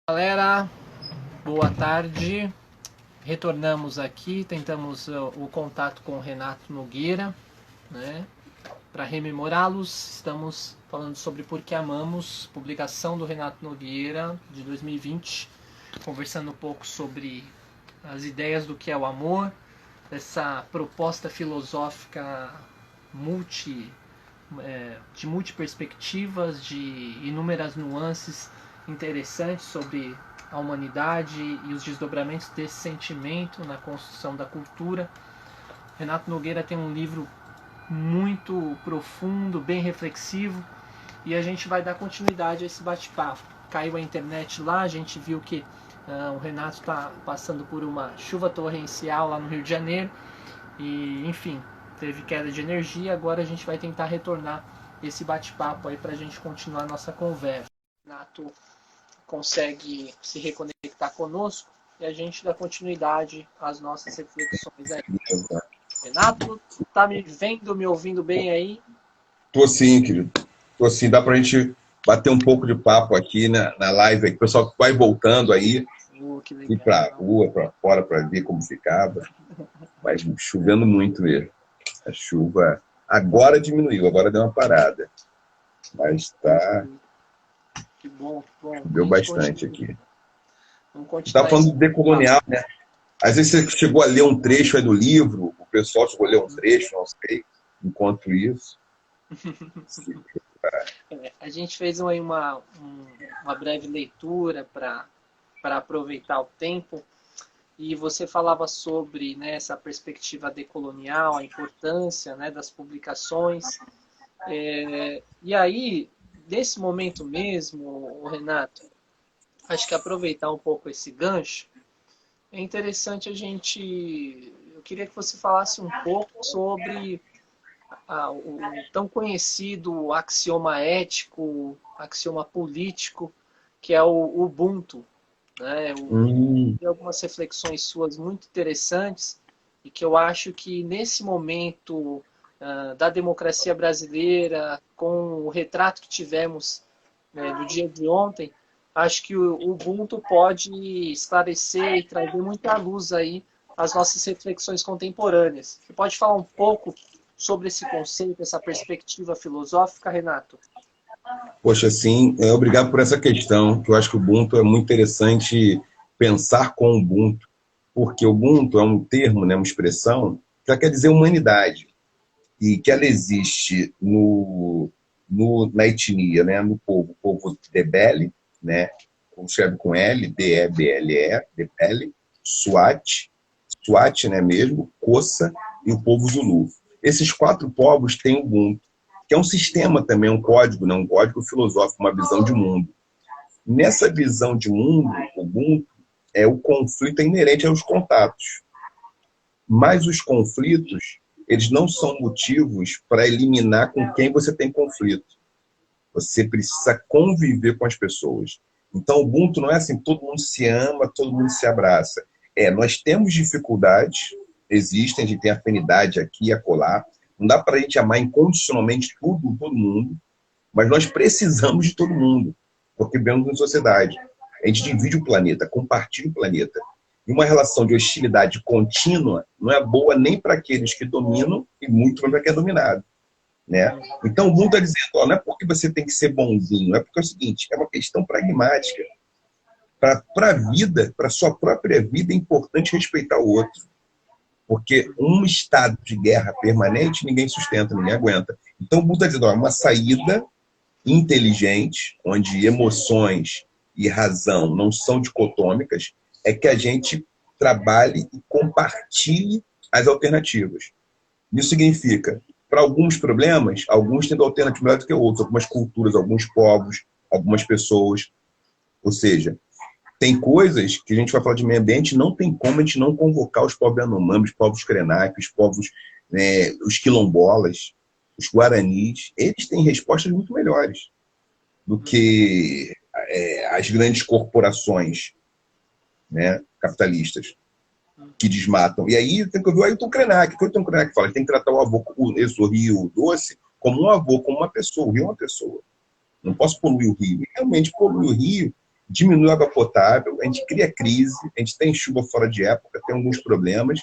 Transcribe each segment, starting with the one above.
Galera, boa tarde. Retornamos aqui, tentamos o contato com o Renato Nogueira, né? Para rememorá-los, estamos falando sobre Por que Amamos, publicação do Renato Nogueira de 2020, conversando um pouco sobre as ideias do que é o amor, essa proposta filosófica de multiperspectivas, de inúmeras nuances interessantes sobre a humanidade e os desdobramentos desse sentimento na construção da cultura. Renato Nogueira tem um livro muito profundo, bem reflexivo, e a gente vai dar continuidade a esse bate-papo. Caiu a internet lá, a gente viu que o Renato está passando por uma chuva torrencial lá no Rio de Janeiro, e enfim, teve queda de energia. Agora a gente vai tentar retornar esse bate-papo aí para a gente continuar a nossa conversa. O Renato consegue se reconectar conosco e a gente dá continuidade às nossas reflexões aí. Renato, tá me vendo, me ouvindo bem aí? Tô sim, querido. Tô sim. Dá pra gente bater um pouco de papo aqui na live. Aí. O pessoal vai voltando aí, Que legal. ir pra rua, pra fora, pra ver como ficava. Mas chovendo muito mesmo. A chuva agora diminuiu, agora deu uma parada. Mas tá... Que bom, que bom. Deu bastante aqui. Vamos tá falando de decolonial, né? Às vezes você chegou a ler um trecho aí do livro, o pessoal chegou a ler um trecho, não sei, enquanto isso. A gente fez aí uma breve leitura para aproveitar o tempo, e você falava sobre, né, essa perspectiva decolonial, a importância, né, das publicações. E aí, nesse momento mesmo, Renato, acho que aproveitar um pouco esse gancho, é interessante eu queria que você falasse um pouco sobre o tão conhecido axioma ético, axioma político, que é o Ubuntu. Né? Tem algumas reflexões suas muito interessantes e que eu acho que nesse momento da democracia brasileira, com o retrato que tivemos do dia de ontem, acho que o Ubuntu pode esclarecer e trazer muita luz aí às nossas reflexões contemporâneas. Você pode falar um pouco sobre esse conceito, essa perspectiva filosófica, Renato? Poxa, sim, obrigado por essa questão, que eu acho que o Ubuntu é muito interessante pensar com o Ubuntu, porque o Ubuntu é um termo, né, uma expressão, que quer dizer humanidade, e que ela existe na etnia, né, no povo Debele, né, como escreve com L, D-E-B-L-E, Debele, Swat, né, mesmo, Xhosa e o povo Zulu. Esses 4 povos têm o Ubuntu, que é um sistema também, um código, né, um código filosófico, uma visão de mundo. Nessa visão de mundo, o Ubuntu, o conflito é inerente aos contatos. Mas os conflitos, eles não são motivos para eliminar com quem você tem conflito. Você precisa conviver com as pessoas. Então, o Ubuntu não é assim, todo mundo se ama, todo mundo se abraça. Nós temos dificuldades, existem, a gente tem afinidade aqui e acolá. Não dá para a gente amar incondicionalmente todo mundo, mas nós precisamos de todo mundo, porque vivemos em sociedade. A gente divide o planeta, compartilha o planeta. E uma relação de hostilidade contínua não é boa nem para aqueles que dominam e muito para quem é dominado. Né? Então, o mundo está dizendo, não é porque você tem que ser bonzinho, é porque é o seguinte, é uma questão pragmática. Para a vida, para a sua própria vida, é importante respeitar o outro. Porque um estado de guerra permanente, ninguém sustenta, ninguém aguenta. Então, o mundo está dizendo, é uma saída inteligente, onde emoções e razão não são dicotômicas, é que a gente trabalhe e compartilhe as alternativas. Isso significa, para alguns problemas, alguns tendo alternativa melhor do que outros, algumas culturas, alguns povos, algumas pessoas. Ou seja, tem coisas que a gente vai falar de meio ambiente, não tem como a gente não convocar os povos Yanomami, os povos Krenak, os povos, os quilombolas, os guaranis. Eles têm respostas muito melhores do que as grandes corporações, né, capitalistas que desmatam. E aí tem que ouvir o Ailton Krenak. O que o Ailton Krenak fala? Tem que tratar o avô, o Rio Doce, como um avô, como uma pessoa. O rio é uma pessoa. Não posso poluir o rio. E realmente polui o rio diminui a água potável, a gente cria crise, a gente tem chuva fora de época, tem alguns problemas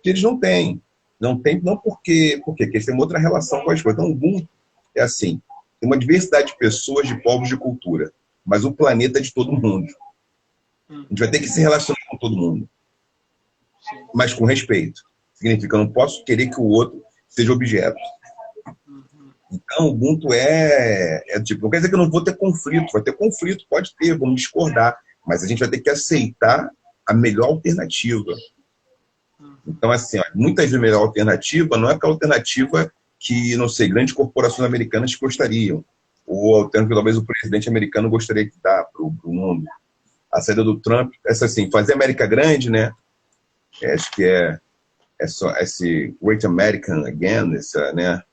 que eles não têm. Não tem, não porque eles têm uma outra relação com as coisas. Então, o Ubuntu é assim, tem uma diversidade de pessoas, de povos, de cultura, mas o planeta é de todo mundo. A gente vai ter que se relacionar com todo mundo, mas com respeito. Significa, eu não posso querer que o outro seja objeto. Então, o Ubuntu tipo, não quer dizer que eu não vou ter conflito, vai ter conflito, pode ter, vamos discordar, mas a gente vai ter que aceitar a melhor alternativa. Então, assim, ó, muitas vezes a melhor alternativa não é aquela alternativa que, não sei, grandes corporações americanas gostariam, ou a alternativa que talvez o presidente americano gostaria de dar para o mundo. A saída do Trump, essa assim, fazer a América grande, né? Acho que é só esse Great American Again, essa, né?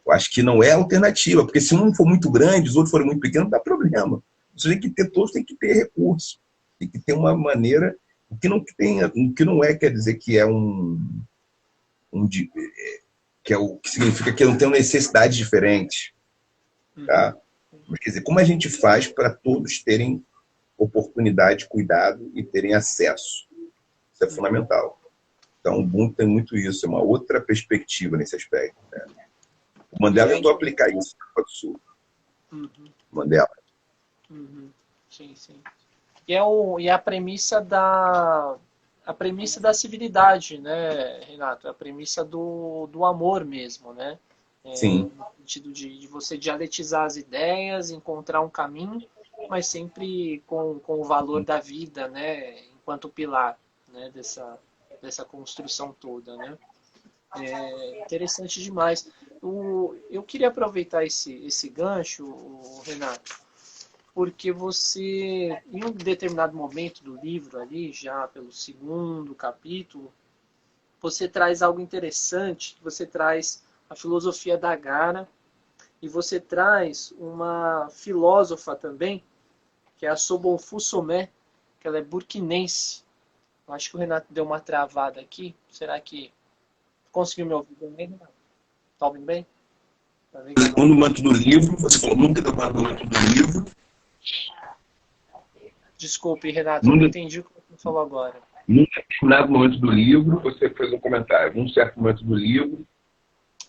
Eu acho que não é alternativa, porque se um for muito grande, os outros forem muito pequenos, não dá problema. Você tem que ter, todos tem que ter recurso. Tem que ter uma maneira. O que não é, quer dizer que é que significa que não tem necessidades diferentes. Tá? Mas, quer dizer, como a gente faz para todos terem oportunidade, cuidado e terem acesso? Isso é fundamental. Então, o Ubuntu tem muito isso, é uma outra perspectiva nesse aspecto. Né? O Mandela tentou aplicar isso na África do Sul. Mandela. Sim, sim. E a premissa da civilidade, né, Renato? A premissa do amor mesmo, né? Sim. No sentido de você dialetizar as ideias, encontrar um caminho, mas sempre com o valor da vida, né? Enquanto pilar, né? Dessa construção toda, né? Interessante demais. Eu queria aproveitar esse gancho, Renato, porque você, em um determinado momento do livro ali, já pelo segundo capítulo, você traz algo interessante, você traz a filosofia da Gara, e você traz uma filósofa também, que é a Sobonfu Somé, que ela é burkinense. Eu acho que o Renato deu uma travada aqui. Será que conseguiu me ouvir bem, Renato? Tá ouvindo bem? No manto do livro, você falou nunca do manto do livro. Desculpe, Renato, eu não entendi o que você falou agora. Num determinado momento do livro, você fez um comentário. Num certo momento do livro.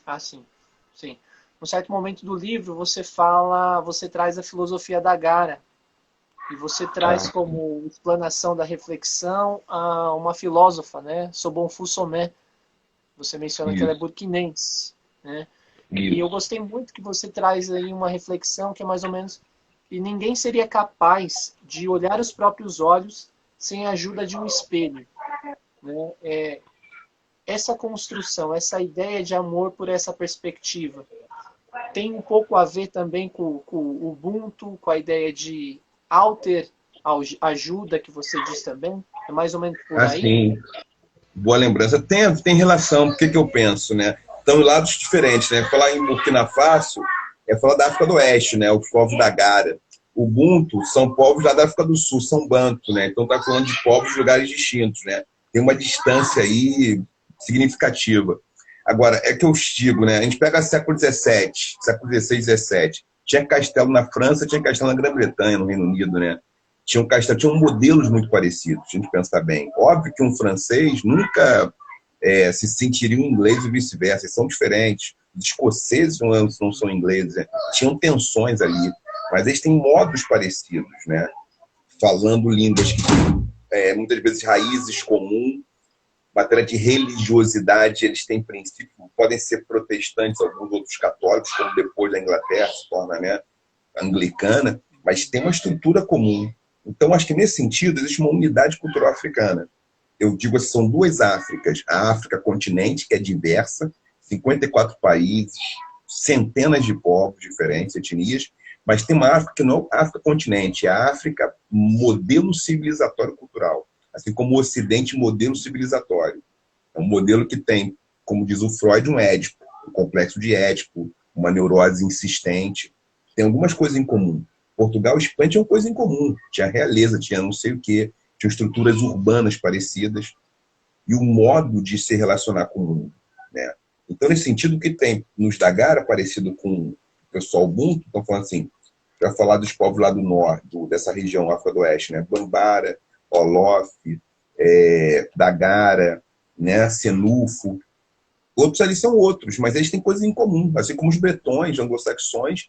Ah, sim. Sim. Num certo momento do livro, você traz a filosofia da Gara. E você traz como explanação da reflexão uma filósofa, né? Sobonfu Somé. Você menciona que ela é burkinense, né? E eu gostei muito que você traz aí uma reflexão que é mais ou menos que ninguém seria capaz de olhar os próprios olhos sem a ajuda de um espelho, né? Essa construção, essa ideia de amor por essa perspectiva, tem um pouco a ver também com o Ubuntu, com a ideia de alter ajuda que você diz também? É mais ou menos por aí? Sim. Boa lembrança. Tem relação, porque que eu penso, né? Estão em lados diferentes, né? Falar em Burkina Faso é falar da África do Oeste, né? Os povos da Gara. O Ubuntu são povos lá da África do Sul, são Banto, né? Então está falando de povos de lugares distintos, né? Tem uma distância aí significativa. Agora, é que eu digo, né? A gente pega século XVII, século XVI, XVII. Tinha castelo na França, tinha castelo na Grã-Bretanha, no Reino Unido, né? Tinham modelos muito parecidos, se a gente pensar bem. Óbvio que um francês nunca se sentiria um inglês e vice-versa, eles são diferentes. Os escoceses não são ingleses, né? Tinham tensões ali, mas eles têm modos parecidos, né? Falando línguas que têm muitas vezes raízes comuns. Matéria de religiosidade, eles têm princípios, podem ser protestantes, alguns outros católicos, como depois da Inglaterra se torna, né, anglicana, mas tem uma estrutura comum. Então, acho que nesse sentido existe uma unidade cultural africana. Eu digo assim, são duas Áfricas. A África continente, que é diversa, 54 países, centenas de povos diferentes, etnias, mas tem uma África que não é a África continente, é a África modelo civilizatório cultural. Assim como o Ocidente, modelo civilizatório. É um modelo que tem, como diz o Freud, um Édipo, um complexo de Édipo, uma neurose insistente. Tem algumas coisas em comum. Portugal e Espanha tinham coisa em comum. Tinha realeza, tinha não sei o quê, tinha estruturas urbanas parecidas e o modo de se relacionar com o mundo, né? Então, nesse sentido, o que tem nos da Gara, parecido com o pessoal Ubuntu, estão falando assim, para falar dos povos lá do norte, dessa região, África do Oeste, né? Bambara, Olof, Dagara, né? Senufo. Outros ali são outros, mas eles têm coisas em comum. Assim como os bretões, anglo-saxões,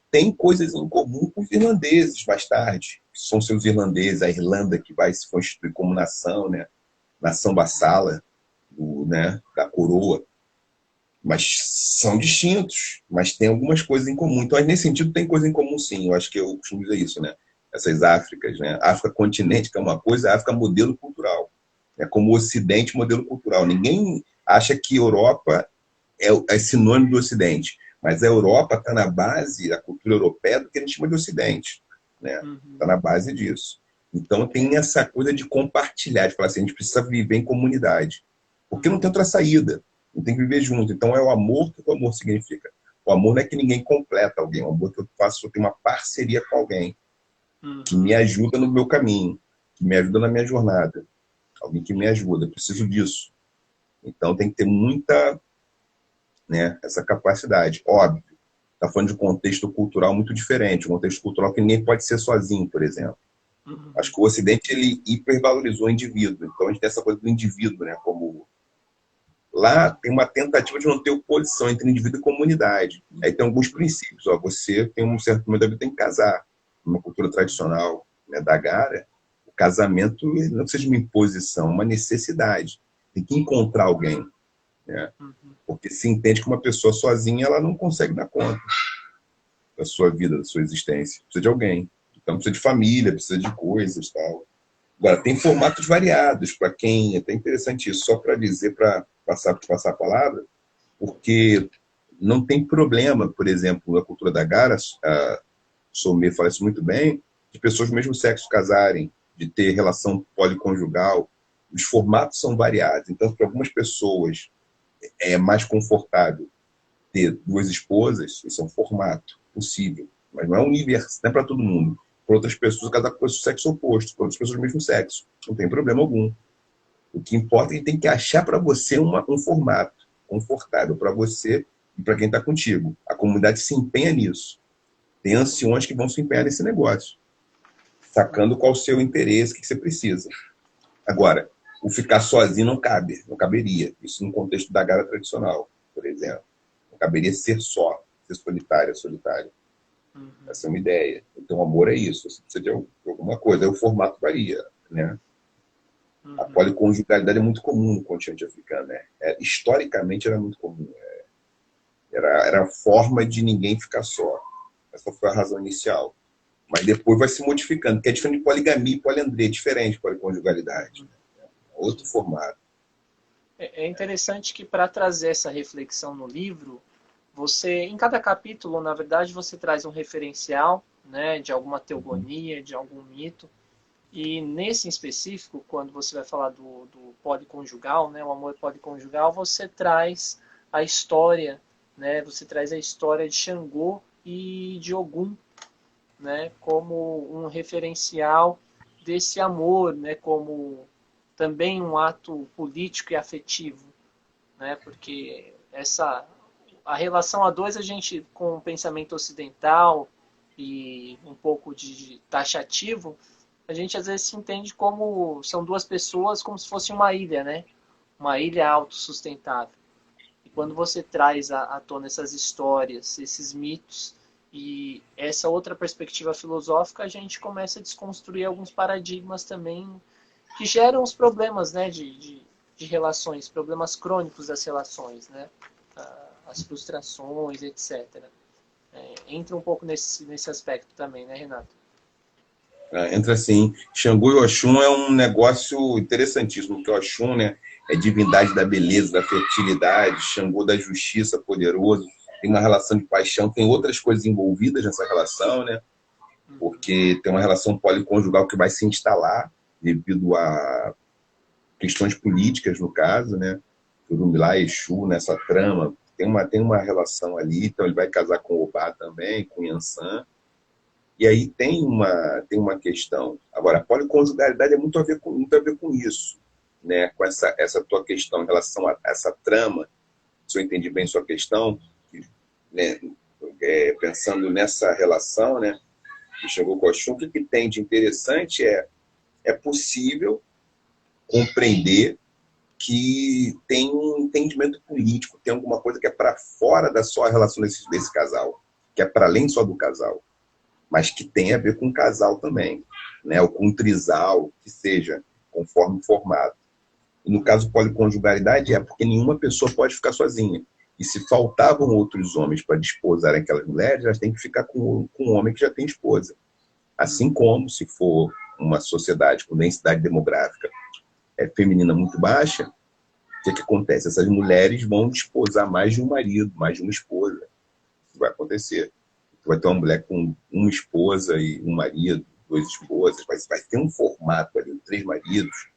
têm coisas em comum com os irlandeses mais tarde. São seus irlandeses, a Irlanda que vai se constituir como nação, né? Nação vassala né? Da coroa. Mas são distintos, mas tem algumas coisas em comum. Então, nesse sentido, tem coisa em comum, sim. Eu acho que eu costumo dizer isso, né? Essas Áfricas, né? África continente, que é uma coisa, a África modelo cultural. É como o Ocidente modelo cultural. Ninguém acha que Europa é sinônimo do Ocidente, mas a Europa está na base da cultura europeia do que a gente chama de Ocidente, né? Está na base disso. Então, tem essa coisa de compartilhar, de falar assim, a gente precisa viver em comunidade, porque não tem outra saída. Não tem que viver junto. Então é o amor que o amor significa. O amor não é que ninguém completa alguém. O amor que eu faço, eu tenho uma parceria com alguém que me ajuda no meu caminho, que me ajuda na minha jornada. Alguém que me ajuda. Eu preciso disso. Então tem que ter muita, né, essa capacidade. Óbvio, está falando de um contexto cultural muito diferente. Um contexto cultural que ninguém pode ser sozinho, por exemplo. Acho que o Ocidente ele hipervalorizou o indivíduo. Então a gente tem essa coisa do indivíduo, né, como... Lá tem uma tentativa de não ter oposição entre indivíduo e comunidade. Aí tem alguns princípios. Ó, você tem um certo momento da vida, tem que casar. Numa cultura tradicional, né, da Gara, o casamento não seja uma imposição, uma necessidade. Tem que encontrar alguém. Né? Porque se entende que uma pessoa sozinha ela não consegue dar conta da sua vida, da sua existência. Precisa de alguém. Então precisa de família, precisa de coisas, tal. Agora, tem formatos variados para quem... É até interessante isso, só para dizer, para passar a palavra, porque não tem problema, por exemplo, na cultura da Gara, a Sommer fala isso muito bem, de pessoas do mesmo sexo casarem, de ter relação policonjugal. Os formatos são variados. Então, para algumas pessoas é mais confortável ter duas esposas, isso é um formato possível, mas não é universal, não é para todo mundo. Para outras pessoas, casar com o sexo oposto, para outras pessoas do mesmo sexo. Não tem problema algum. O que importa é que tem que achar para você um formato confortável para você e para quem está contigo. A comunidade se empenha nisso. Tem anciões que vão se empenhar nesse negócio, sacando qual o seu interesse, o que você precisa. Agora, o ficar sozinho não cabe, não caberia. Isso no contexto da Gara tradicional, por exemplo. Não caberia ser só, ser solitário. Essa é uma ideia. Então, o amor é isso. Você precisa de alguma coisa. Aí o formato varia, né? A policonjugalidade é muito comum no continente africano, né? Historicamente era muito comum. Era a forma de ninguém ficar só. Essa foi a razão inicial. Mas depois vai se modificando, porque é diferente de poligamia e poliandria, é diferente de policonjugalidade. Né? Outro formato. É interessante que para trazer essa reflexão no livro, você, em cada capítulo, na verdade, você traz um referencial, né, de alguma teogonia, de algum mito. E nesse em específico, quando você vai falar do policonjugal, né, o amor policonjugal, você traz a história, né, você traz a história de Xangô e de Ogum, né, como um referencial desse amor, né, como também um ato político e afetivo, né, porque a relação a dois, a gente, com o pensamento ocidental e um pouco de taxativo, a gente às vezes se entende como são duas pessoas como se fosse uma ilha, né? Uma ilha autossustentável. E quando você traz à tona essas histórias, esses mitos e essa outra perspectiva filosófica, a gente começa a desconstruir alguns paradigmas também que geram os problemas, né, de relações, problemas crônicos das relações, né? As frustrações, etc. Entra um pouco nesse aspecto também, né, Renato? Entra assim. Xangô e Oxum é um negócio interessantíssimo, porque Oxum, né, é divindade da beleza, da fertilidade, Xangô da justiça, poderoso, tem uma relação de paixão, tem outras coisas envolvidas nessa relação, né, porque tem uma relação policonjugal que vai se instalar devido a questões políticas, no caso, né, Urumilá e Exu nessa trama, tem uma relação ali, então ele vai casar com Obá também, com Yansan. E aí tem uma questão. Agora, a policonjugalidade é muito a ver com isso, né? Com essa tua questão em relação a essa trama, se eu entendi bem sua questão, né? Pensando nessa relação, né? do Xangô com Oxum, o que tem de interessante é possível compreender que tem um entendimento político, tem alguma coisa que é para fora da só relação desse casal, que é para além só do casal, mas que tem a ver com o casal também, né? Ou com o trisal, que seja, conforme o formato. E no caso policonjugalidade é porque nenhuma pessoa pode ficar sozinha. E se faltavam outros homens para desposar aquelas mulheres, elas têm que ficar com um homem que já tem esposa. Assim como, se for uma sociedade com densidade demográfica feminina muito baixa, o que acontece? Essas mulheres vão desposar mais de um marido, mais de uma esposa. Isso vai acontecer. Você vai ter uma mulher com uma esposa e um marido, duas esposas, vai ter um formato ali, 3 maridos.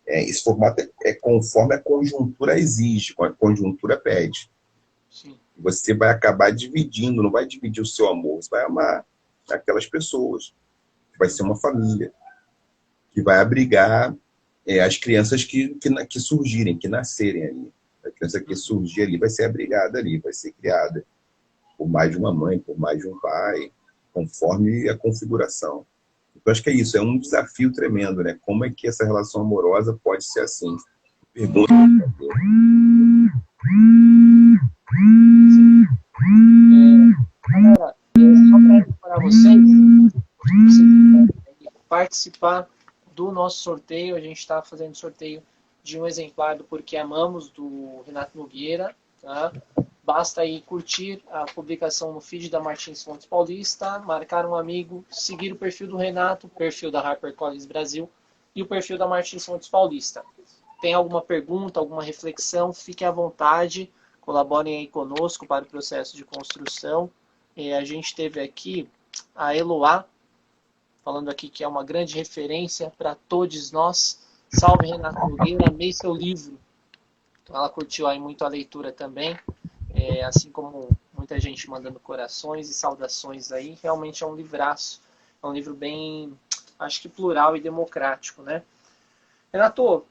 Esse formato é conforme a conjuntura exige, a conjuntura pede. Sim. Você vai acabar dividindo, não vai dividir o seu amor, você vai amar aquelas pessoas. Vai ser uma família que vai abrigar as crianças que surgirem, que nascerem ali. A criança que surgir ali vai ser abrigada ali, vai ser criada por mais de uma mãe, por mais de um pai, conforme a configuração. Então, acho que é isso, é um desafio tremendo, né? Como é que essa relação amorosa pode ser assim? Pergunta. Galera, só para lembrar vocês participar do nosso sorteio, a gente está fazendo sorteio de um exemplar do Porque Amamos, do Renato Nogueira, tá? Basta aí curtir a publicação no feed da Martins Fontes Paulista, marcar um amigo, seguir o perfil do Renato, o perfil da HarperCollins Brasil e o perfil da Martins Fontes Paulista. Tem alguma pergunta, alguma reflexão, fiquem à vontade, colaborem aí conosco para o processo de construção. A gente teve aqui a Eloá, falando aqui que é uma grande referência para todos nós. Salve, Renato Nogueira, amei seu livro. Então, ela curtiu aí muito a leitura também. Assim como muita gente mandando corações e saudações aí, realmente é um livraço, é um livro bem, acho que plural e democrático, né? Renato,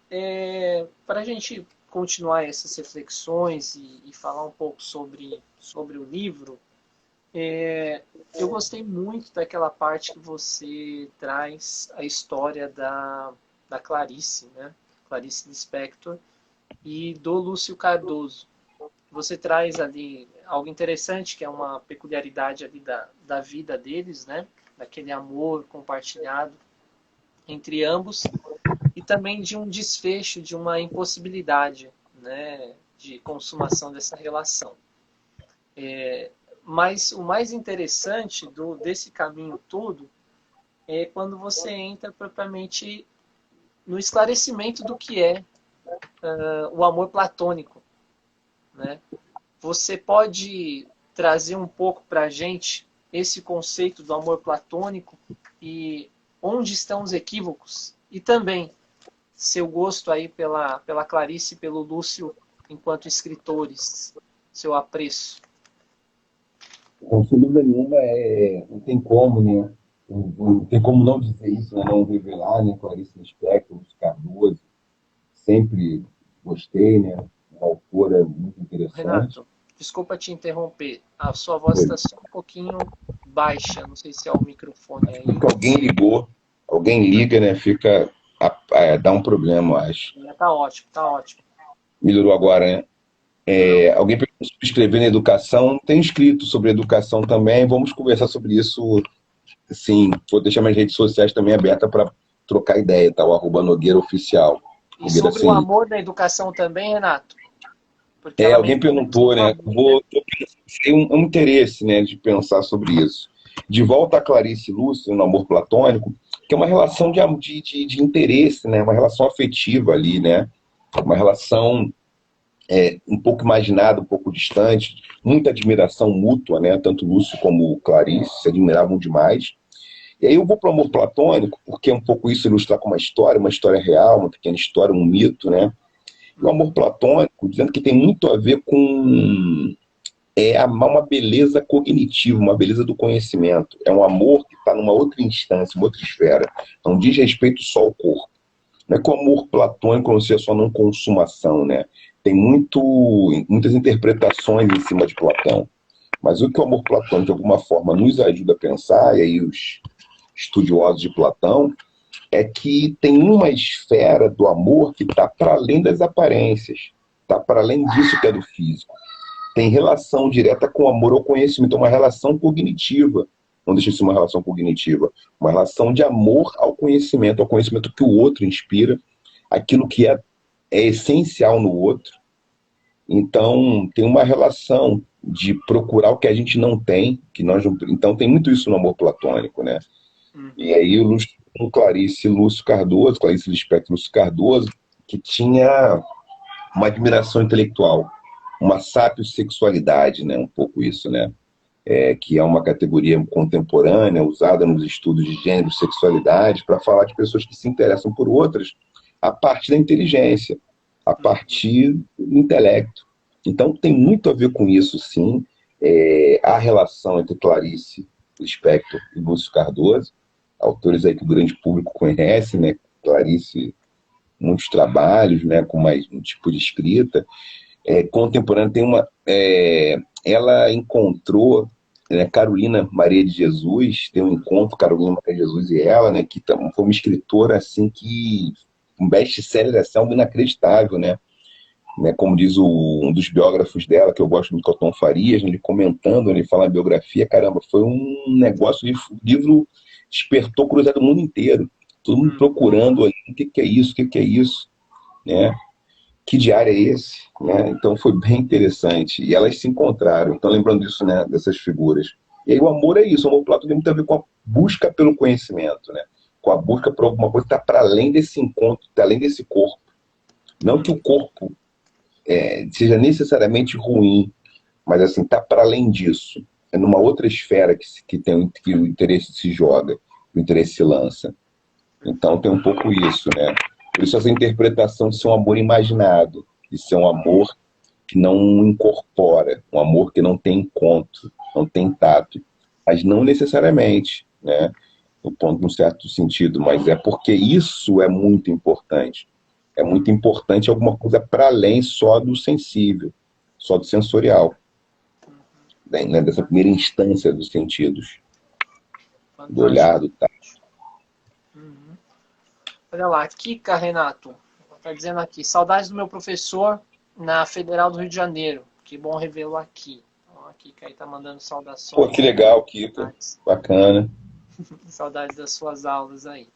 para a gente continuar essas reflexões e falar um pouco sobre o livro, eu gostei muito daquela parte que você traz a história da Clarice, né? Clarice Lispector e do Lúcio Cardoso. Você traz ali algo interessante, que é uma peculiaridade ali da vida deles, né? Daquele amor compartilhado entre ambos, e também de um desfecho, de uma impossibilidade, né? De consumação dessa relação. Mas o mais interessante desse caminho todo é quando você entra propriamente no esclarecimento do que é o amor platônico. Né? Você pode trazer um pouco para a gente esse conceito do amor platônico e onde estão os equívocos? E também seu gosto aí pela Clarice e pelo Lúcio enquanto escritores, seu apreço. Sem dúvida nenhuma, não tem como, né? Não tem como não dizer isso, né? Não revelar, né? Clarice Lispector, Lúcio Cardoso, sempre gostei, né? Uma autora muito interessante. Renato, desculpa te interromper. A sua voz está só um pouquinho baixa. Não sei se é o microfone aí. Porque alguém ligou. Alguém liga, né? Dá um problema, eu acho. Tá ótimo, tá ótimo. Melhorou agora, né? Alguém perguntou sobre escrever na educação. Tem escrito sobre educação também. Vamos conversar sobre isso. Sim, vou deixar minhas redes sociais também abertas para trocar ideia, tá? O @NogueiraOficial. E sobre o amor da educação também, Renato? Porque alguém perguntou, né? Tem um interesse, né, de pensar sobre isso. De volta a Clarice e Lúcio, no amor platônico, que é uma relação de interesse, né? Uma relação afetiva ali, né? Uma relação um pouco imaginada, um pouco distante, muita admiração mútua, né? Tanto Lúcio como Clarice se admiravam demais. E aí eu vou para o amor platônico, porque é um pouco isso ilustrar com uma história real, uma pequena história, um mito, né? O amor platônico, dizendo que tem muito a ver com uma beleza cognitiva, uma beleza do conhecimento. É um amor que está numa outra instância, uma outra esfera. Não diz respeito só ao corpo. Não é que o amor platônico não seja só não consumação, né? Tem muitas interpretações em cima de Platão. Mas o que o amor platônico, de alguma forma, nos ajuda a pensar, e aí os estudiosos de Platão, é que tem uma esfera do amor que está para além das aparências, está para além disso que é do físico. Tem relação direta com o amor ao conhecimento, uma relação cognitiva. Não deixa de ser uma relação cognitiva, uma relação de amor ao conhecimento que o outro inspira, aquilo que é essencial no outro. Então, tem uma relação de procurar o que a gente não tem, que nós não... Então, tem muito isso no amor platônico, né? E aí, o Clarice Lispector Lúcio Cardoso, que tinha uma admiração intelectual, uma sapiosexualidade, né? Um pouco isso, né? Que é uma categoria contemporânea usada nos estudos de gênero e sexualidade para falar de pessoas que se interessam por outras a partir da inteligência, a partir do intelecto. Então tem muito a ver com isso, sim, a relação entre Clarice Lispector e Lúcio Cardoso, autores aí que o grande público conhece, né? Clarice, muitos trabalhos, né? Com mais um tipo de escrita. Contemporânea, tem uma... ela encontrou, né, Carolina Maria de Jesus, tem um encontro, Carolina Maria de Jesus e ela, né, que foi uma escritora assim que um best-seller assim, algo inacreditável, né? Como diz um dos biógrafos dela, que eu gosto muito, Cotton Farias, ele comentando, ele fala a biografia, caramba, foi um negócio, o livro despertou curiosidade do mundo inteiro, todo mundo procurando ali, o que é isso, o que é isso, né? Que diário é esse? Né? Então foi bem interessante. E elas se encontraram. Então, lembrando disso, né, dessas figuras. E aí o amor é isso. O amor platônico tem muito a ver com a busca pelo conhecimento, né? Com a busca por alguma coisa que está para além desse encontro, está além desse corpo. Não que o corpo seja necessariamente ruim, mas assim, está para além disso. É numa outra esfera que o interesse se joga, o interesse se lança. Então tem um pouco isso, né? Por isso essa interpretação de ser um amor imaginado, de ser um amor que não incorpora, um amor que não tem encontro, não tem tato, mas não necessariamente, né? No ponto, num certo sentido, mas é porque isso é muito importante. É muito importante alguma coisa para além só do sensível, só do sensorial, né? Dessa primeira instância dos sentidos, do olhar, do tato. Olha lá, Kika Renato, está dizendo aqui, saudades do meu professor na Federal do Rio de Janeiro. Que bom revê-lo aqui. Então, a Kika aí está mandando saudações. Pô, que legal, Kika. Bacana. Saudades das suas aulas aí.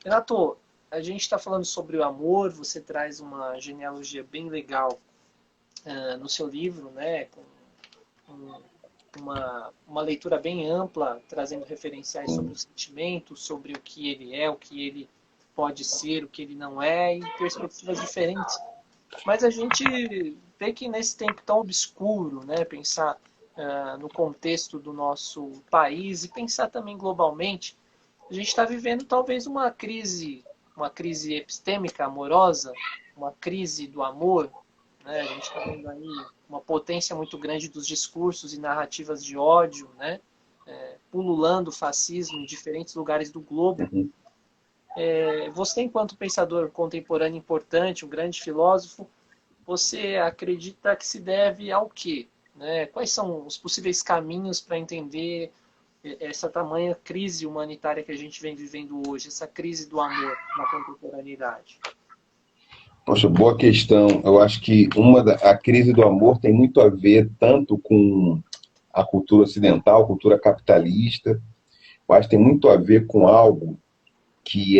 Renato, a gente está falando sobre o amor, você traz uma genealogia bem legal no seu livro, né? Com uma leitura bem ampla, trazendo referenciais sobre o sentimento, sobre o que ele é, o que ele pode ser, o que ele não é, e perspectivas diferentes. Mas a gente vê que nesse tempo tão obscuro, né, pensar no contexto do nosso país e pensar também globalmente, a gente está vivendo talvez uma crise epistêmica, amorosa, uma crise do amor, né? A gente está vendo aí uma potência muito grande dos discursos e narrativas de ódio, né? Pululando o fascismo em diferentes lugares do globo. Você, enquanto pensador contemporâneo importante, um grande filósofo, você acredita que se deve ao quê? Né? Quais são os possíveis caminhos para entender essa tamanha crise humanitária que a gente vem vivendo hoje, essa crise do amor na contemporaneidade? Poxa, boa questão. Eu acho que a crise do amor tem muito a ver tanto com a cultura ocidental, cultura capitalista, mas tem muito a ver com algo que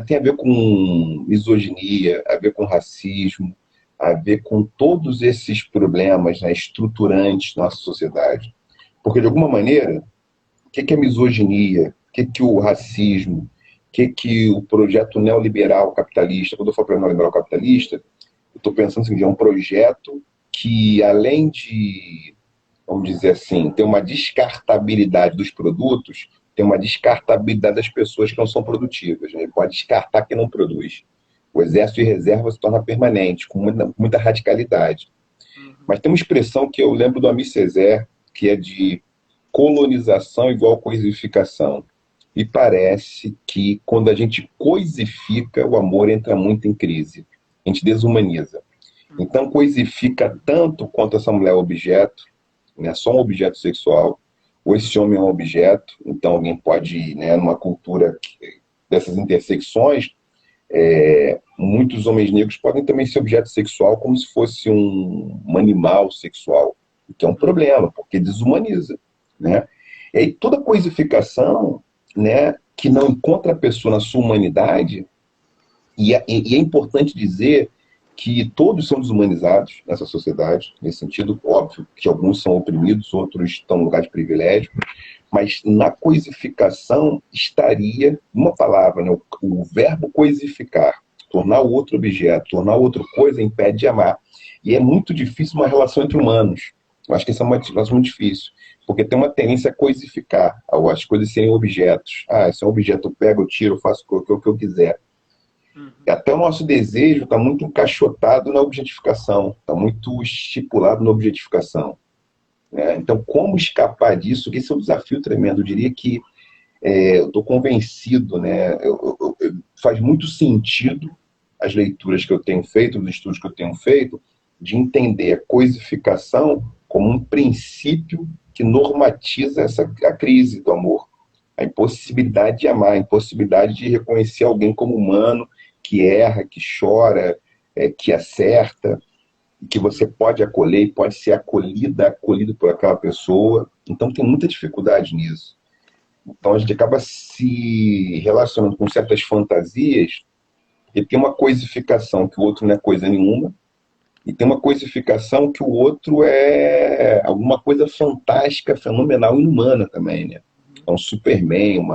tem a ver com misoginia, a ver com racismo, a ver com todos esses problemas, né, estruturantes da nossa sociedade. Porque, de alguma maneira, o que é misoginia? O que é o racismo? Que o projeto neoliberal capitalista, quando eu falo para neoliberal capitalista, eu estou pensando assim, é um projeto que, além de, vamos dizer assim, ter uma descartabilidade dos produtos, tem uma descartabilidade das pessoas que não são produtivas. Né? Ele pode descartar quem não produz. O exército de reserva se torna permanente, com muita radicalidade. Mas tem uma expressão que eu lembro do Ami Césaire, que é de colonização igual coisificação. E parece que quando a gente coisifica, o amor entra muito em crise. A gente desumaniza. Então coisifica tanto quanto essa mulher é objeto, né, só um objeto sexual, ou esse homem é um objeto, então alguém pode, né, numa cultura dessas intersecções, muitos homens negros podem também ser objeto sexual como se fosse um animal sexual, o que é um problema, porque desumaniza, né? E aí toda coisificação, né, que não encontra a pessoa na sua humanidade, e é importante dizer que todos são desumanizados nessa sociedade, nesse sentido, óbvio que alguns são oprimidos, outros estão no lugar de privilégio, mas na coisificação estaria uma palavra, né, o verbo coisificar, tornar o outro objeto, tornar o outro coisa impede de amar. E é muito difícil uma relação entre humanos. Eu acho que isso é uma relação muito difícil, porque tem uma tendência a coisificar, as coisas serem objetos. Ah, esse é um objeto, eu pego, eu tiro, eu faço o que eu quiser. Até o nosso desejo está muito encaixotado na objetificação, está muito estipulado na objetificação. Né? Então, como escapar disso? Esse é um desafio tremendo. Eu diria que eu estou convencido, né? Faz muito sentido as leituras que eu tenho feito, os estudos que eu tenho feito, de entender a coisificação como um princípio que normatiza a crise do amor. A impossibilidade de amar, a impossibilidade de reconhecer alguém como humano, que erra, que chora, que acerta, que você pode acolher e pode ser acolhido por aquela pessoa. Então tem muita dificuldade nisso. Então a gente acaba se relacionando com certas fantasias e tem uma coisificação que o outro não é coisa nenhuma e tem uma coisificação que o outro é alguma coisa fantástica, fenomenal, inumana também, né? É um Superman,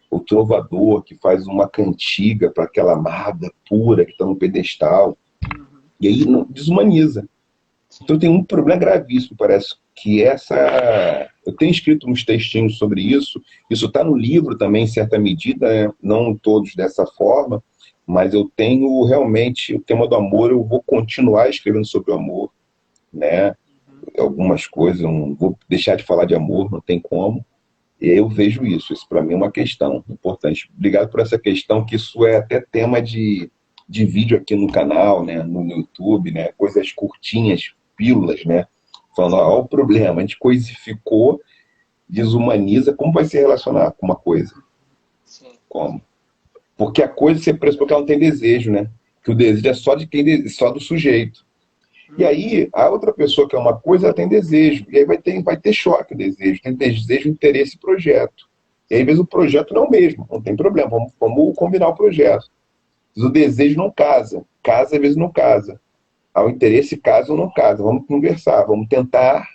o trovador que faz uma cantiga para aquela amada pura que está no pedestal. E aí desumaniza. Então tem um problema gravíssimo, parece que eu tenho escrito uns textinhos sobre isso está no livro também, em certa medida, né? Não todos dessa forma, mas eu tenho realmente o tema do amor, eu vou continuar escrevendo sobre o amor, né? Algumas coisas, eu não vou deixar de falar de amor, não tem como. E aí eu vejo isso para mim é uma questão importante. Obrigado por essa questão, que isso é até tema de vídeo aqui no canal, né, no YouTube, né, coisas curtinhas, pílulas, né, falando, ó, o problema, a gente coisificou, desumaniza, como vai se relacionar com uma coisa? Sim. Como? Porque a coisa você pressupõe que ela não tem desejo, né, que o desejo é só só do sujeito. E aí, a outra pessoa que é uma coisa, ela tem desejo, e aí vai ter choque o desejo, tem desejo, interesse e projeto. E aí, às vezes, o projeto não é o mesmo, não tem problema, vamos combinar o projeto. O desejo não casa, às vezes não casa. Ao interesse casa ou não casa. Vamos conversar, vamos tentar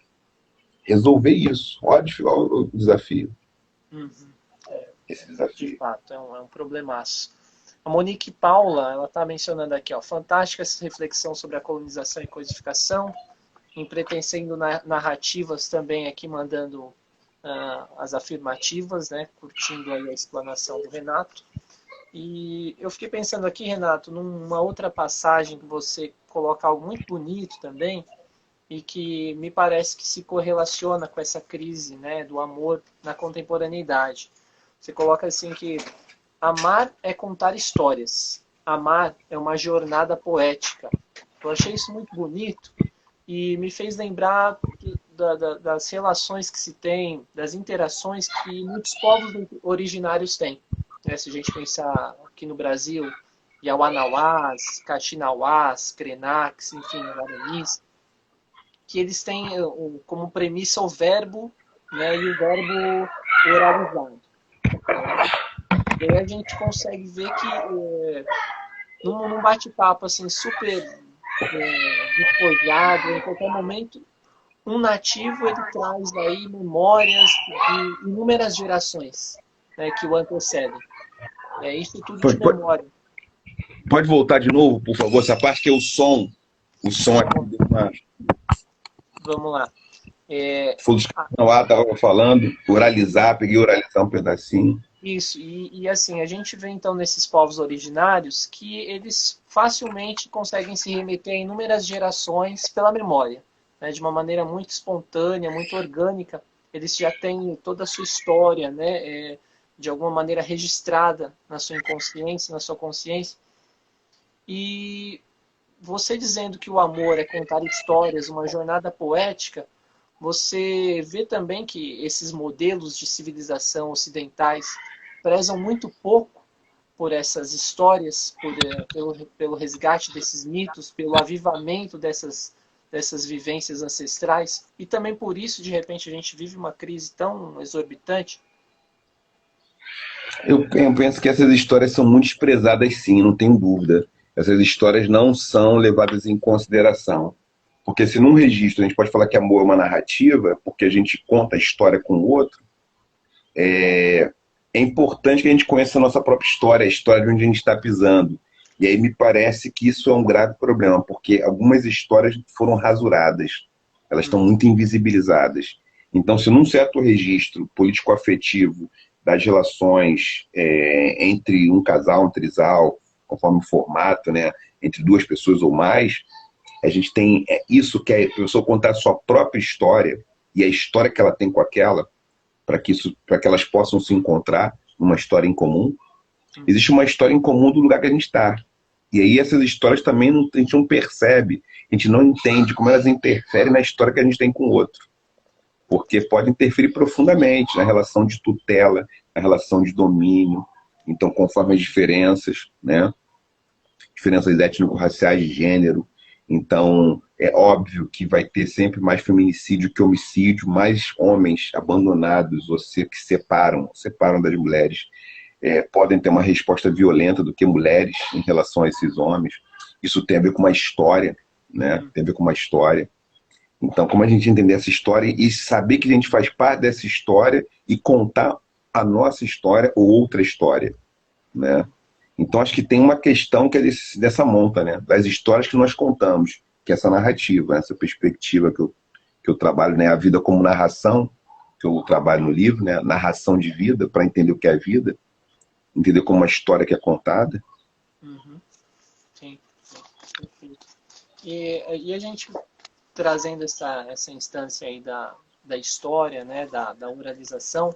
resolver isso. Olha o desafio. Esse desafio. De fato, é um problemaço. A Monique Paula, ela está mencionando aqui, ó, fantástica essa reflexão sobre a colonização e codificação, empretecendo narrativas também aqui, mandando as afirmativas, né, curtindo aí a explanação do Renato. E eu fiquei pensando aqui, Renato, numa outra passagem que você coloca algo muito bonito também, e que me parece que se correlaciona com essa crise, né, do amor na contemporaneidade. Você coloca assim que amar é contar histórias, amar é uma jornada poética. Eu achei isso muito bonito e me fez lembrar das relações que se tem, das interações que muitos povos originários têm. Se a gente pensar aqui no Brasil, Yawanawás, Caxinawás, Krenax, enfim, Guaranis, que eles têm como premissa o verbo, né, e o verbo oralizado. E aí a gente consegue ver que num bate-papo assim, super despojado, em qualquer momento, um nativo ele traz aí memórias de inúmeras gerações, né, que o antecedem. É isso tudo de memória. Pode voltar de novo, por favor, essa parte que é o som. O som aqui deu uma... Vamos lá. Foi o que estava falando, peguei oralizar um pedacinho. Isso, e assim, a gente vê então nesses povos originários que eles facilmente conseguem se remeter a inúmeras gerações pela memória, né, de uma maneira muito espontânea, muito orgânica. Eles já têm toda a sua história, né, de alguma maneira registrada na sua inconsciência, na sua consciência. E você dizendo que o amor é contar histórias, uma jornada poética, você vê também que esses modelos de civilização ocidentais prezam muito pouco por essas histórias, pelo resgate desses mitos, pelo avivamento dessas vivências ancestrais, e também por isso, de repente, a gente vive uma crise tão exorbitante. Eu penso que essas histórias são muito desprezadas, sim, não tenho dúvida. Essas histórias não são levadas em consideração. Porque se num registro a gente pode falar que amor é uma narrativa, porque a gente conta a história com o outro, é importante que a gente conheça a nossa própria história, a história de onde a gente está pisando. E aí me parece que isso é um grave problema, porque algumas histórias foram rasuradas, elas estão muito invisibilizadas. Então, se num certo registro político-afetivo das relações entre um casal, um trisal, conforme o formato, né, entre duas pessoas ou mais, a gente tem isso que é a pessoa contar a sua própria história e a história que ela tem com aquela, para que elas possam se encontrar numa história em comum. Existe uma história em comum do lugar que a gente está. E aí essas histórias também a gente não percebe, a gente não entende como elas interferem na história que a gente tem com o outro. Porque pode interferir profundamente na relação de tutela, na relação de domínio. Então, conforme as diferenças, né? Diferenças étnico-raciais de gênero. Então, é óbvio que vai ter sempre mais feminicídio que homicídio, mais homens abandonados, ou seja, que separam das mulheres, podem ter uma resposta violenta do que mulheres em relação a esses homens. Isso tem a ver com uma história, né? Tem a ver com uma história. Então, como a gente entender essa história e saber que a gente faz parte dessa história e contar a nossa história ou outra história, né? Então, acho que tem uma questão que é dessa monta, né? Das histórias que nós contamos, que é essa narrativa, essa perspectiva que eu trabalho, né? A vida como narração, que eu trabalho no livro, né? Narração de vida, para entender o que é a vida, entender como uma história que é contada. Uhum. Sim, perfeito. E a gente trazendo essa instância aí da história, né? Da oralização,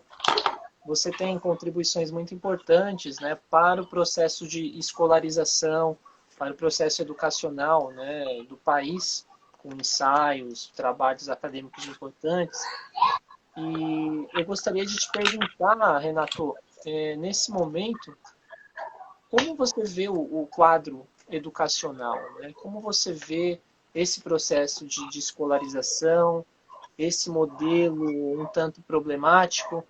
você tem contribuições muito importantes, né, para o processo de escolarização, para o processo educacional, né, do país, com ensaios, trabalhos acadêmicos importantes. E eu gostaria de te perguntar, Renato, nesse momento, como você vê o quadro educacional, né? Como você vê esse processo de escolarização, esse modelo um tanto problemático,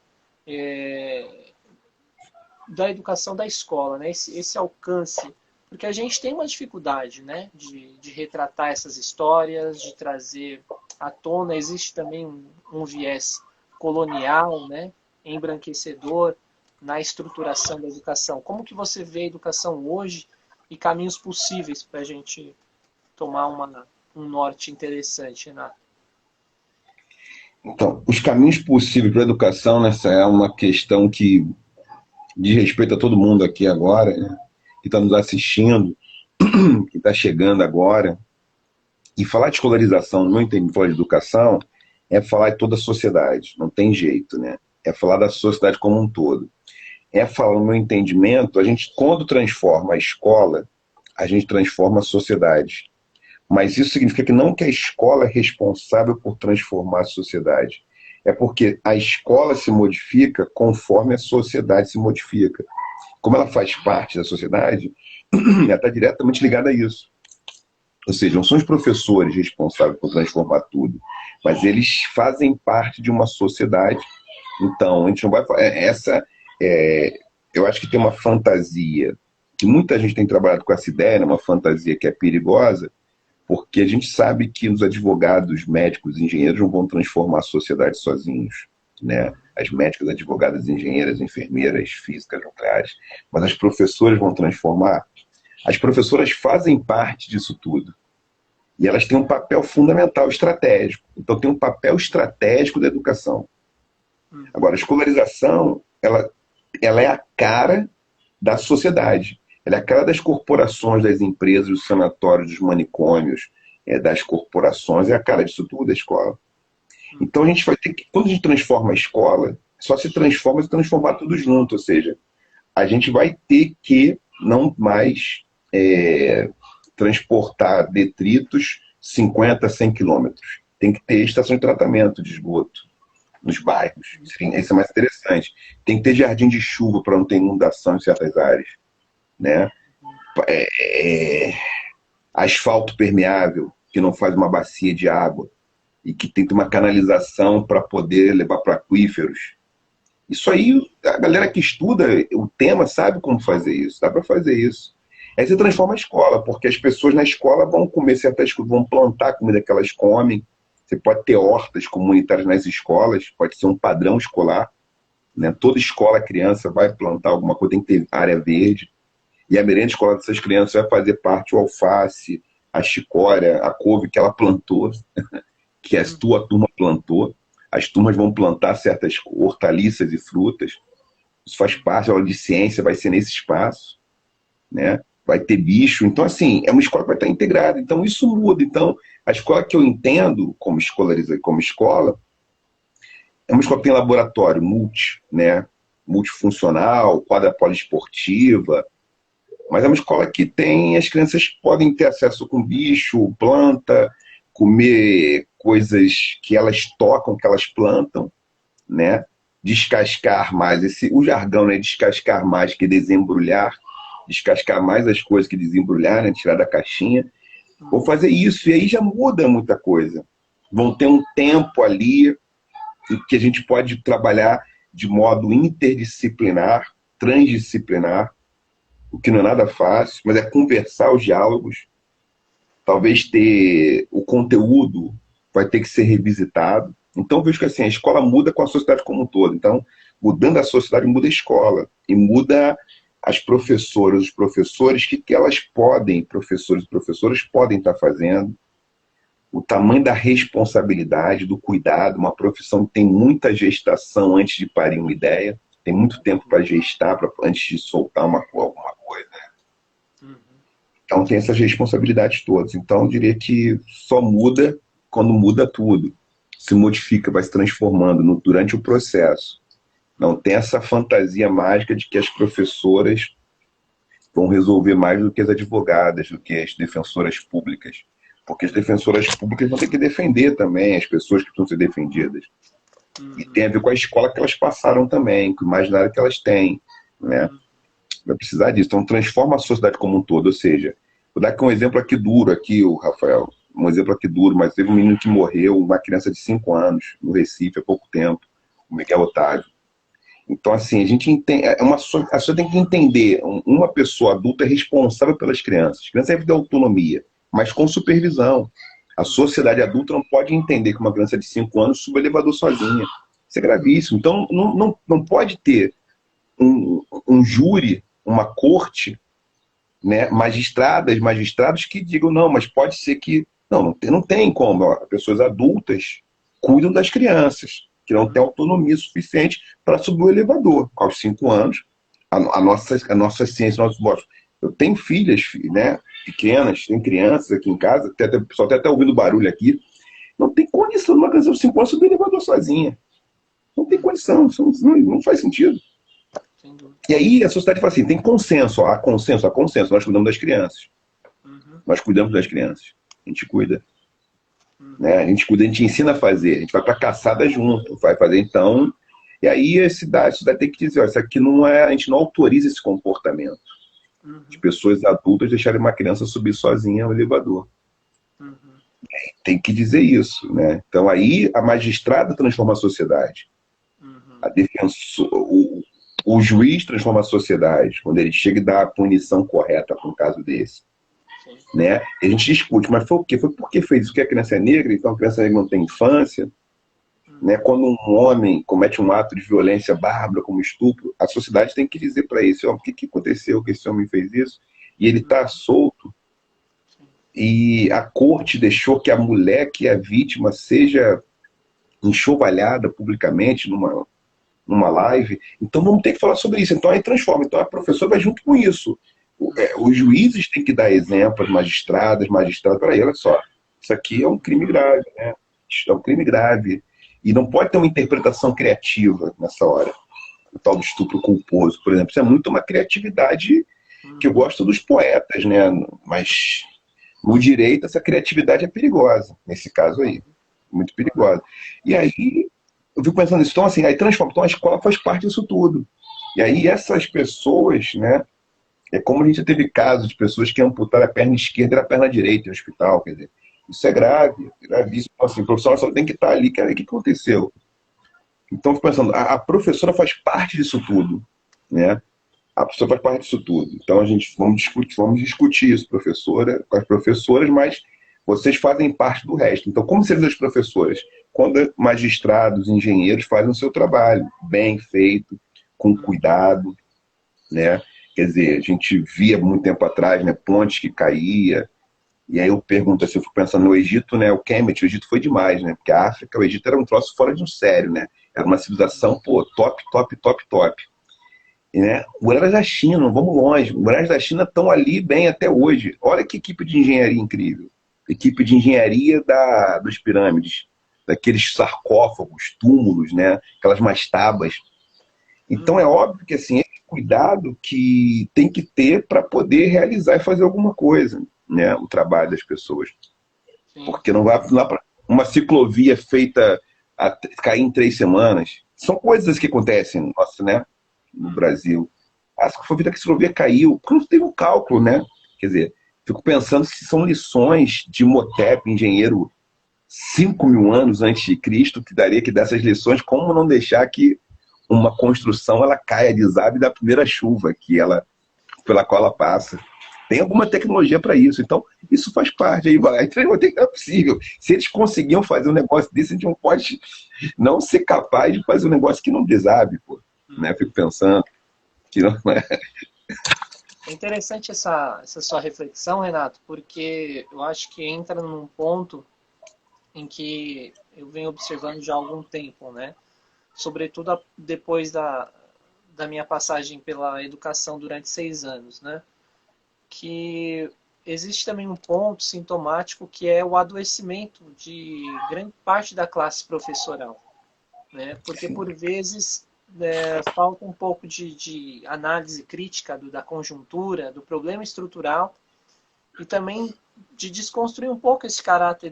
da educação da escola, né? Esse alcance, porque a gente tem uma dificuldade, né? de retratar essas histórias, de trazer à tona. Existe também um viés colonial, né? Embranquecedor na estruturação da educação. Como que você vê a educação hoje e caminhos possíveis para a gente tomar um norte interessante, Renato? Então, os caminhos possíveis para a educação, essa é uma questão que diz respeito a todo mundo aqui agora, né, que está nos assistindo, que está chegando agora. E falar de escolarização, no meu entendimento, falar de educação, é falar de toda a sociedade, não tem jeito, né? É falar da sociedade como um todo. É falar, no meu entendimento, a gente, quando transforma a escola, a gente transforma a sociedade. Mas isso significa que não que a escola é responsável por transformar a sociedade. É porque a escola se modifica conforme a sociedade se modifica. Como ela faz parte da sociedade, ela está diretamente ligada a isso. Ou seja, não são os professores responsáveis por transformar tudo, mas eles fazem parte de uma sociedade. Então, a gente não vai falar... eu acho que tem uma fantasia, que muita gente tem trabalhado com essa ideia, né, uma fantasia que é perigosa, porque a gente sabe que os advogados, médicos, engenheiros não vão transformar a sociedade sozinhos, né? As médicas, advogadas, engenheiras, enfermeiras, físicas, nucleares, mas as professoras vão transformar. As professoras fazem parte disso tudo. E elas têm um papel fundamental, estratégico. Então tem um papel estratégico da educação. Agora, a escolarização, ela é a cara da sociedade. Ela é a cara das corporações, das empresas, dos sanatórios, dos manicômios, das corporações, é a cara disso tudo, da escola. Então a gente vai ter que, quando a gente transforma a escola, só se transforma se transformar tudo junto, ou seja, a gente vai ter que não mais transportar detritos 50, 100 quilômetros. Tem que ter estação de tratamento de esgoto nos bairros. Isso é mais interessante. Tem que ter jardim de chuva para não ter inundação em certas áreas, né? Asfalto permeável, que não faz uma bacia de água e que tem que ter uma canalização para poder levar para aquíferos. Isso aí, a galera que estuda o tema sabe como fazer isso, dá para fazer isso. Aí você transforma a escola, porque as pessoas na escola vão comer certas coisas, vão plantar a comida que elas comem. Você pode ter hortas comunitárias nas escolas, pode ser um padrão escolar, né? Toda escola, criança vai plantar alguma coisa, tem que ter área verde. E a merenda escolar dessas crianças vai fazer parte o alface, a chicória, a couve que ela plantou, que a tua turma plantou. As turmas vão plantar certas hortaliças e frutas. Isso faz parte da aula de ciência, vai ser nesse espaço, né? Vai ter bicho. Então, assim, é uma escola que vai estar integrada. Então, isso muda. Então, a escola que eu entendo como escola, é uma escola que tem laboratório né? Multifuncional, quadra poliesportiva, mas é uma escola que tem, as crianças podem ter acesso com bicho, planta, comer coisas que elas tocam, que elas plantam, né? Descascar mais, o jargão, né? Descascar mais que desembrulhar, descascar mais as coisas que desembrulhar, né? Tirar da caixinha. Vou fazer isso, e aí já muda muita coisa. Vão ter um tempo ali que a gente pode trabalhar de modo interdisciplinar, transdisciplinar, o que não é nada fácil, mas é conversar os diálogos. Talvez ter o conteúdo vai ter que ser revisitado. Então, eu vejo que assim, a escola muda com a sociedade como um todo. Então, mudando a sociedade, muda a escola. E muda as professoras, os professores, que elas podem, professores e professoras, podem estar fazendo. O tamanho da responsabilidade, do cuidado. Uma profissão que tem muita gestação antes de parir uma ideia. Tem muito tempo para gestar, antes de soltar alguma coisa. Então tem essas responsabilidades todas. Então eu diria que só muda quando muda tudo. Se modifica, vai se transformando durante o processo. Não tem essa fantasia mágica de que as professoras vão resolver mais do que as advogadas, do que as defensoras públicas. Porque as defensoras públicas vão ter que defender também as pessoas que precisam ser defendidas. E tem a ver com a escola que elas passaram também, com o imaginário que elas têm, né? Vai precisar disso. Então transforma a sociedade como um todo. Ou seja, vou dar aqui um exemplo aqui duro, aqui, o Rafael, um exemplo aqui duro, mas teve um menino que morreu, uma criança de 5 anos, no Recife, há pouco tempo, o Miguel Otávio. Então, assim, a gente entende, a pessoa tem que entender, uma pessoa adulta é responsável pelas crianças. A criança deve ter autonomia, mas com supervisão. A sociedade adulta não pode entender que uma criança de 5 anos suba o elevador sozinha. Isso é gravíssimo. Então, não pode ter um júri, uma corte, né, magistrados que digam, não, mas pode ser que... Não tem como. Ó, pessoas adultas cuidam das crianças, que não têm autonomia suficiente para subir o elevador. Aos 5 anos, a nossa ciência, eu tenho filhas, né, pequenas, tem crianças aqui em casa, o pessoal até ouvindo barulho aqui. Não tem condição de uma criança de 5 anos subir o elevador sozinha. Não tem condição, não faz sentido. E aí a sociedade fala assim, tem consenso, há consenso, nós cuidamos das crianças. Nós cuidamos das crianças. A gente cuida. Né? A gente cuida, a gente ensina a fazer, a gente vai pra caçada junto, vai fazer então. E aí a cidade tem que dizer, ó, isso aqui não é, a gente não autoriza esse comportamento. De pessoas adultas deixarem uma criança subir sozinha no elevador. Tem que dizer isso, né? Então aí a magistrada transforma a sociedade. A defensor, o juiz transforma a sociedade, quando ele chega e dá a punição correta para um caso desse. Né? E a gente discute, mas foi o quê? Foi porque fez isso, porque a criança é negra, então a criança negra não tem infância. Né? Quando um homem comete um ato de violência bárbara, como estupro, a sociedade tem que dizer para esse homem, o que aconteceu que esse homem fez isso? E ele está solto. E a corte deixou que a mulher, que é a vítima, seja enxovalhada publicamente numa live. Então vamos ter que falar sobre isso. Então aí transforma. Então a professora vai junto com isso. Os juízes têm que dar exemplo, as magistradas, para olha só, isso aqui é um crime grave, né? Isso é um crime grave. E não pode ter uma interpretação criativa nessa hora. O tal do estupro culposo, por exemplo. Isso é muito uma criatividade que eu gosto dos poetas, né? Mas No direito, essa criatividade é perigosa, nesse caso aí, muito perigosa. E aí, eu fico pensando nisso, então assim, aí transforma, então a escola faz parte disso tudo. E aí essas pessoas, né, é como a gente já teve casos de pessoas que amputaram a perna esquerda e a perna direita no hospital, quer dizer, isso é grave, gravíssimo. Assim, o profissional só tem que estar ali, cara, o que aconteceu? Então, eu fico pensando, a professora faz parte disso tudo, né? A professora faz parte disso tudo. Então, a gente vamos discutir isso, professora, com as professoras, mas vocês fazem parte do resto. Então, como seriam as professoras? Quando magistrados, engenheiros fazem o seu trabalho bem feito, com cuidado, né? Quer dizer, a gente via muito tempo atrás, né, pontes que caía, e aí eu pergunto assim, eu fico pensando no Egito, né, o Kemet, o Egito foi demais, né? Porque a África, o Egito era um troço fora de um sério, né? Era uma civilização, pô, top, top, top, top. E, né? Muralhas da China, não vamos longe. Muralhas da China estão ali bem até hoje. Olha que equipe de engenharia incrível. Equipe de engenharia das pirâmides, daqueles sarcófagos, túmulos, né? Aquelas mastabas. Então é óbvio que assim, é cuidado que tem que ter para poder realizar e fazer alguma coisa, né? O trabalho das pessoas. Sim. Porque não vai para uma ciclovia feita a cair em 3 semanas. São coisas que acontecem, nossa, né? No Brasil. A ciclovia caiu, porque não teve um cálculo, né? Quer dizer, fico pensando se são lições de Imhotep, engenheiro 5.000 anos antes de Cristo, que daria que dessas lições, como não deixar que uma construção ela caia, desabe da primeira chuva pela qual ela passa. Tem alguma tecnologia para isso. Então, isso faz parte. Aí é possível. Se eles conseguiam fazer um negócio desse, a gente não pode não ser capaz de fazer um negócio que não desabe, pô. Né? Fico pensando que não é. É interessante essa sua reflexão, Renato, porque eu acho que entra num ponto em que eu venho observando já há algum tempo, né? Sobretudo depois da minha passagem pela educação durante 6 anos, né? Que existe também um ponto sintomático que é o adoecimento de grande parte da classe professoral, né? Porque por vezes falta um pouco de análise crítica da conjuntura, do problema estrutural e também de desconstruir um pouco esse caráter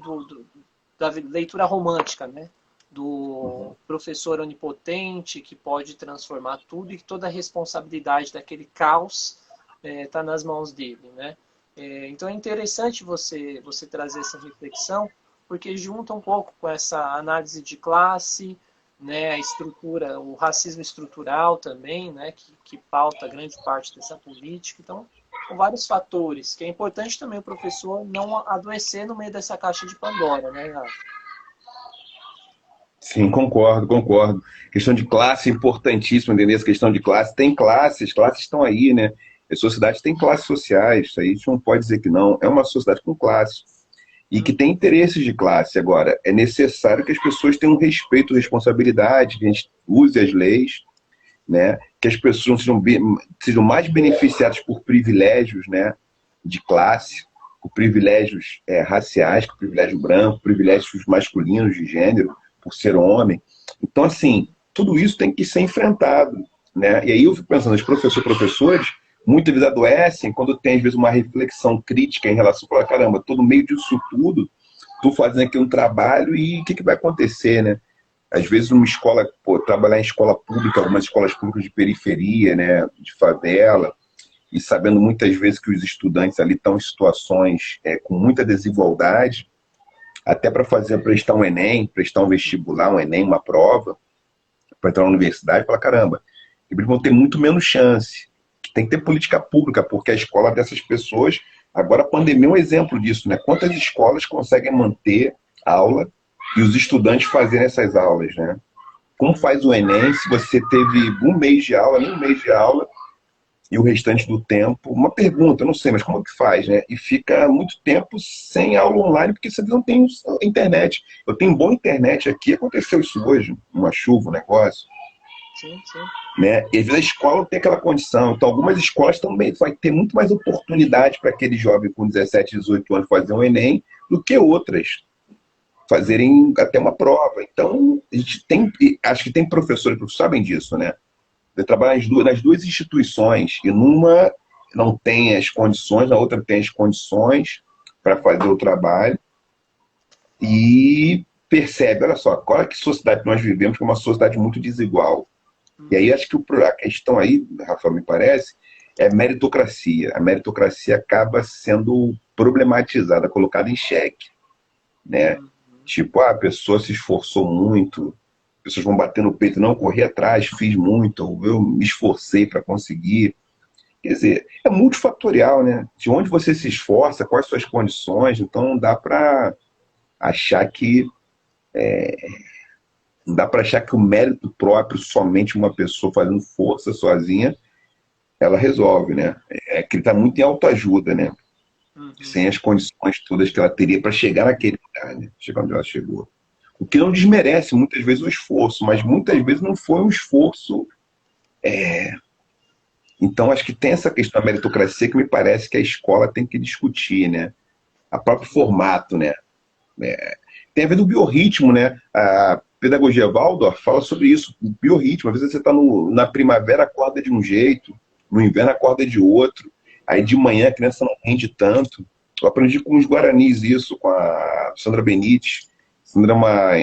da leitura romântica, né? Do professor onipotente que pode transformar tudo e que toda a responsabilidade daquele caos está nas mãos dele, né? Então é interessante você trazer essa reflexão, porque junta um pouco com essa análise de classe, né, a estrutura, o racismo estrutural também, né, que pauta grande parte dessa política. Então, com vários fatores, que é importante também o professor não adoecer no meio dessa caixa de Pandora, né, Renato? Sim, concordo, concordo. Questão de classe é importantíssima, entender essa questão de classe. Tem classes estão aí, né? A sociedade tem classes sociais, isso aí a gente não pode dizer que não. É uma sociedade com classes. E que tem interesses de classe. Agora, é necessário que as pessoas tenham respeito, responsabilidade, que a gente use as leis, né? Que as pessoas sejam mais beneficiadas por privilégios, né, de classe, por privilégios raciais, por privilégio branco, privilégios masculinos de gênero, por ser homem. Então, assim, tudo isso tem que ser enfrentado, né? E aí eu fico pensando, os professores, muitas vezes adoecem quando tem, às vezes, uma reflexão crítica em relação a, caramba, tô no meio disso tudo, tô fazendo aqui um trabalho e o que vai acontecer, né? Às vezes, numa escola, trabalhar em escola pública, algumas escolas públicas de periferia, né, de favela, e sabendo muitas vezes que os estudantes ali estão em situações com muita desigualdade, até para prestar um Enem, prestar um vestibular, um Enem, uma prova, para entrar na universidade, fala, caramba, eles vão ter muito menos chance. Tem que ter política pública, porque a escola dessas pessoas, agora a pandemia é um exemplo disso, né? Quantas escolas conseguem manter aula e os estudantes fazerem essas aulas, né? Como faz o Enem se você teve um mês de aula, nem um mês de aula, e o restante do tempo, uma pergunta, eu não sei, mas como que faz, né? E fica muito tempo sem aula online, porque você não tem internet. Eu tenho boa internet aqui, aconteceu isso hoje, uma chuva, um negócio. Sim, sim. Né? E às vezes a escola não tem aquela condição. Então, algumas escolas também vai ter muito mais oportunidade para aquele jovem com 17, 18 anos fazer um Enem do que outras fazerem até uma prova. Então, a gente tem, acho que tem professores que sabem disso, né? De trabalhar nas duas instituições, e numa não tem as condições, na outra tem as condições, para fazer o trabalho e percebe, olha só, olha que sociedade nós vivemos, que é uma sociedade muito desigual. E aí acho que a questão aí, Rafael, me parece, é meritocracia. A meritocracia acaba sendo problematizada, colocada em xeque, né? Tipo, a pessoa se esforçou muito, as pessoas vão bater no peito, não, corri atrás, fiz muito, eu me esforcei para conseguir. Quer dizer, é multifatorial, né? De onde você se esforça, quais suas condições, então achar que não dá para achar que o mérito próprio, somente uma pessoa fazendo força sozinha, ela resolve, né? É que está muito em autoajuda, né? Sem as condições todas que ela teria para chegar naquele lugar, né? Chegar onde ela chegou. O que não desmerece muitas vezes o esforço, mas muitas vezes não foi um esforço. Então, acho que tem essa questão da meritocracia que me parece que a escola tem que discutir, né? A próprio formato, né? Tem a ver do biorritmo, né? A pedagogia Waldorf fala sobre isso, o biorritmo. Às vezes você está na primavera, acorda de um jeito, no inverno, acorda de outro. Aí de manhã a criança não rende tanto. Eu aprendi com os guaranis isso, com a Sandra Benite. Sandra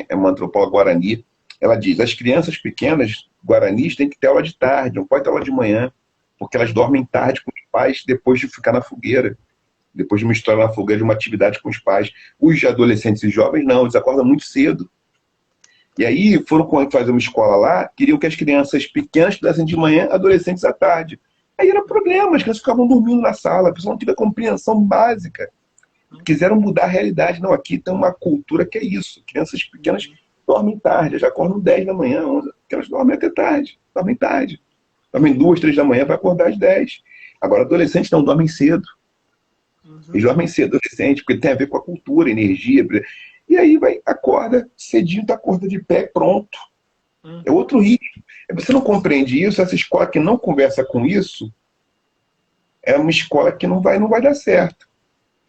é uma antropóloga guarani. Ela diz, as crianças pequenas guaranis têm que ter aula de tarde, não pode ter aula de manhã, porque elas dormem tarde com os pais depois de ficar na fogueira. Depois de uma história na fogueira, de uma atividade com os pais. Os adolescentes e jovens, não, eles acordam muito cedo. E aí foram fazer uma escola lá, queriam que as crianças pequenas estudassem de manhã, adolescentes à tarde. Aí era problema, as crianças ficavam dormindo na sala, a pessoa não tinha compreensão básica. Quiseram mudar a realidade. Não, aqui tem uma cultura que é isso. Crianças pequenas dormem tarde, já acordam 10 da manhã, 11, porque elas dormem até tarde, dormem tarde. Dormem 2, 3 da manhã, vai acordar às 10. Agora, adolescentes não dormem cedo. Eles dormem cedo, adolescente, porque tem a ver com a cultura, energia. E aí acorda cedinho, tá acorda de pé, pronto. É outro ritmo. Você não compreende isso, essa escola que não conversa com isso, é uma escola que não vai dar certo.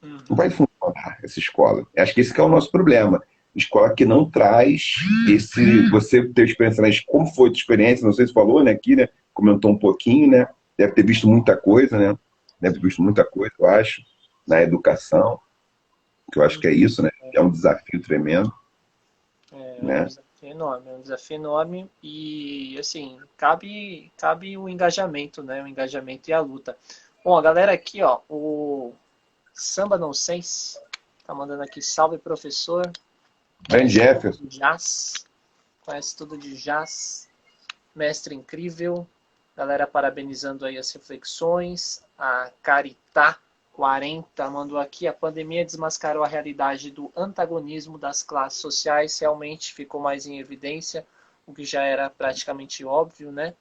Não vai funcionar essa escola. Acho que esse que é o nosso problema. Escola que não traz esse... Você teve experiência na escola, como foi a tua experiência? Não sei se falou, né, aqui, né? Comentou um pouquinho, né? Deve ter visto muita coisa, né? Deve ter visto muita coisa, eu acho, na educação, que eu acho que é isso, né? É um desafio tremendo, Um né? desafio enorme, é um desafio enorme e, assim, cabe o engajamento, né? O engajamento e a luta. Bom, a galera aqui, ó, o Samba Não Sense tá mandando aqui, salve professor, Grande Jefferson. jazz, conhece tudo de jazz, mestre incrível, galera parabenizando aí as reflexões, a Caritá 40 mandou aqui, a pandemia desmascarou a realidade do antagonismo das classes sociais, realmente ficou mais em evidência, o que já era praticamente óbvio, né?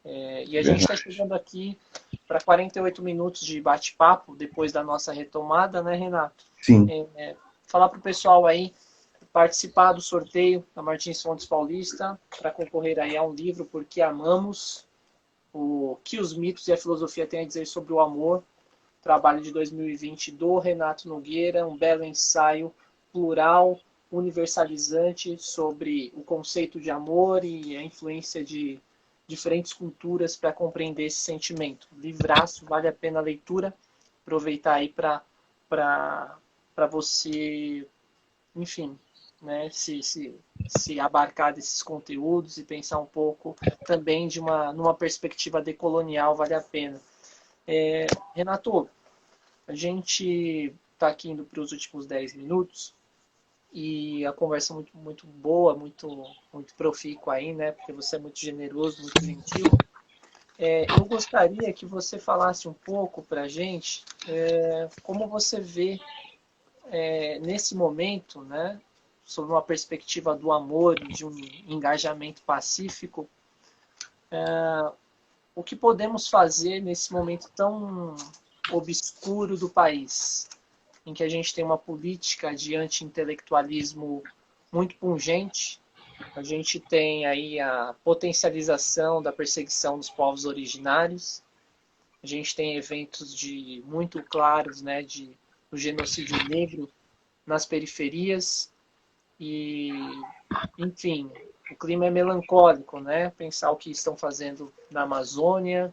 E a gente está chegando aqui para 48 minutos de bate-papo, depois da nossa retomada, né, Renato? Sim. Falar para o pessoal aí participar do sorteio da Martins Fontes Paulista para concorrer aí a um livro Porque Amamos, o que os mitos e a filosofia têm a dizer sobre o amor, trabalho de 2020 do Renato Nogueira, um belo ensaio plural, universalizante sobre o conceito de amor e a influência de diferentes culturas para compreender esse sentimento. Livraço, vale a pena a leitura. Aproveitar aí para você, enfim, né, se abarcar desses conteúdos e pensar um pouco também numa perspectiva decolonial, vale a pena. Renato, a gente está aqui indo para os últimos 10 minutos e a conversa é muito, muito boa, muito, muito profícua aí, né? Porque você é muito generoso, muito gentil. Eu gostaria que você falasse um pouco para a gente como você vê nesse momento, né? Sob uma perspectiva do amor e de um engajamento pacífico, o que podemos fazer nesse momento tão obscuro do país, em que a gente tem uma política de anti-intelectualismo muito pungente, a gente tem aí a potencialização da perseguição dos povos originários, a gente tem eventos muito claros, né, do genocídio negro nas periferias e, enfim, o clima é melancólico, né? Pensar o que estão fazendo na Amazônia,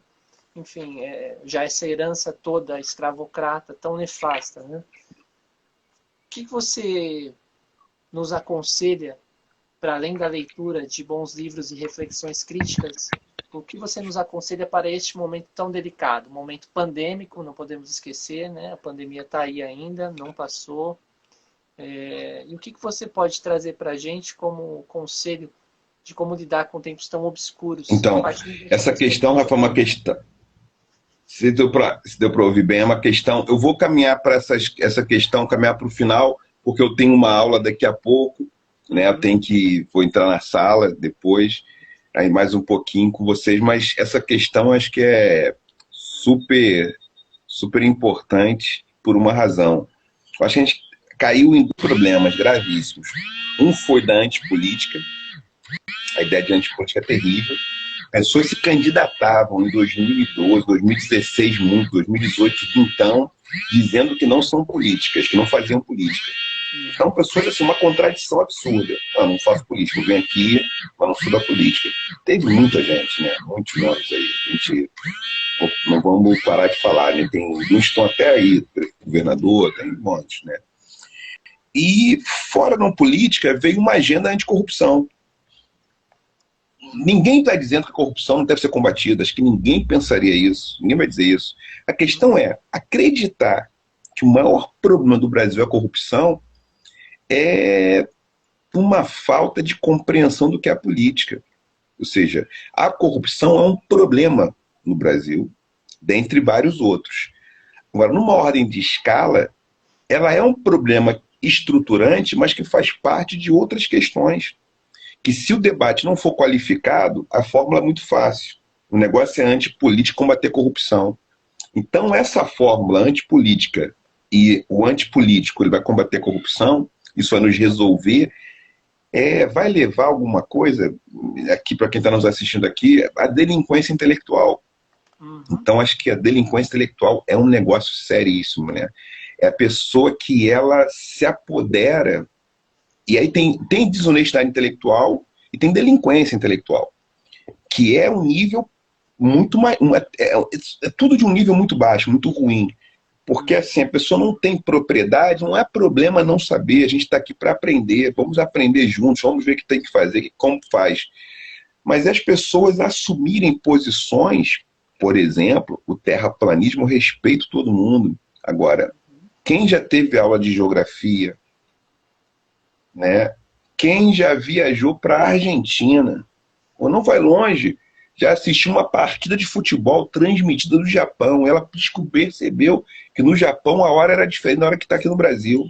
enfim, já essa herança toda escravocrata tão nefasta, né? que você nos aconselha, para além da leitura de bons livros e reflexões críticas, o que você nos aconselha para este momento tão delicado? Momento pandêmico, não podemos esquecer, né? A pandemia está aí ainda, não passou. E o que você pode trazer para a gente como conselho de como lidar com tempos tão obscuros? Então, essa questão, Rafa, é uma questão... Se deu para ouvir bem, é uma questão... Eu vou caminhar para essa questão, caminhar para o final, porque eu tenho uma aula daqui a pouco, né? Vou entrar na sala depois, aí mais um pouquinho com vocês, mas essa questão acho que é super, super importante por uma razão. Eu acho que a gente caiu em problemas gravíssimos. Um foi da antipolítica, a ideia de antipolítica é terrível. Pessoas se candidatavam em 2012, 2016 muito, 2018 então, dizendo que não são políticas, que não faziam política. Então, pessoas, assim, uma contradição absurda. Eu não faço política, eu venho aqui, mas não sou da política. Teve muita gente, né? Muitos nomes aí. A gente, não vamos parar de falar, né? Tem uns que estão até aí, governador, tem muitos, né? E, fora da política, veio uma agenda anticorrupção. Ninguém está dizendo que a corrupção não deve ser combatida, acho que ninguém pensaria isso, ninguém vai dizer isso. A questão é acreditar que o maior problema do Brasil é a corrupção é uma falta de compreensão do que é a política. Ou seja, a corrupção é um problema no Brasil, dentre vários outros. Agora, numa ordem de escala, ela é um problema estruturante, mas que faz parte de outras questões. Que se o debate não for qualificado, a fórmula é muito fácil. O negócio é antipolítica combater corrupção. Então, essa fórmula antipolítica e o antipolítico ele vai combater corrupção, isso vai nos resolver, vai levar alguma coisa, aqui para quem está nos assistindo aqui, a delinquência intelectual. Então, acho que a delinquência intelectual é um negócio seríssimo, né? É a pessoa que ela se apodera. E aí tem desonestidade intelectual e tem delinquência intelectual, que é um nível muito mais... É tudo de um nível muito baixo, muito ruim. Porque assim, a pessoa não tem propriedade, não é problema não saber, a gente está aqui para aprender, vamos aprender juntos, vamos ver o que tem que fazer, como faz. Mas as pessoas assumirem posições, por exemplo, o terraplanismo, eu respeito todo mundo. Agora, quem já teve aula de geografia, né? Quem já viajou para a Argentina, ou não vai longe, já assistiu uma partida de futebol transmitida do Japão, ela percebeu que no Japão a hora era diferente da hora que está aqui no Brasil.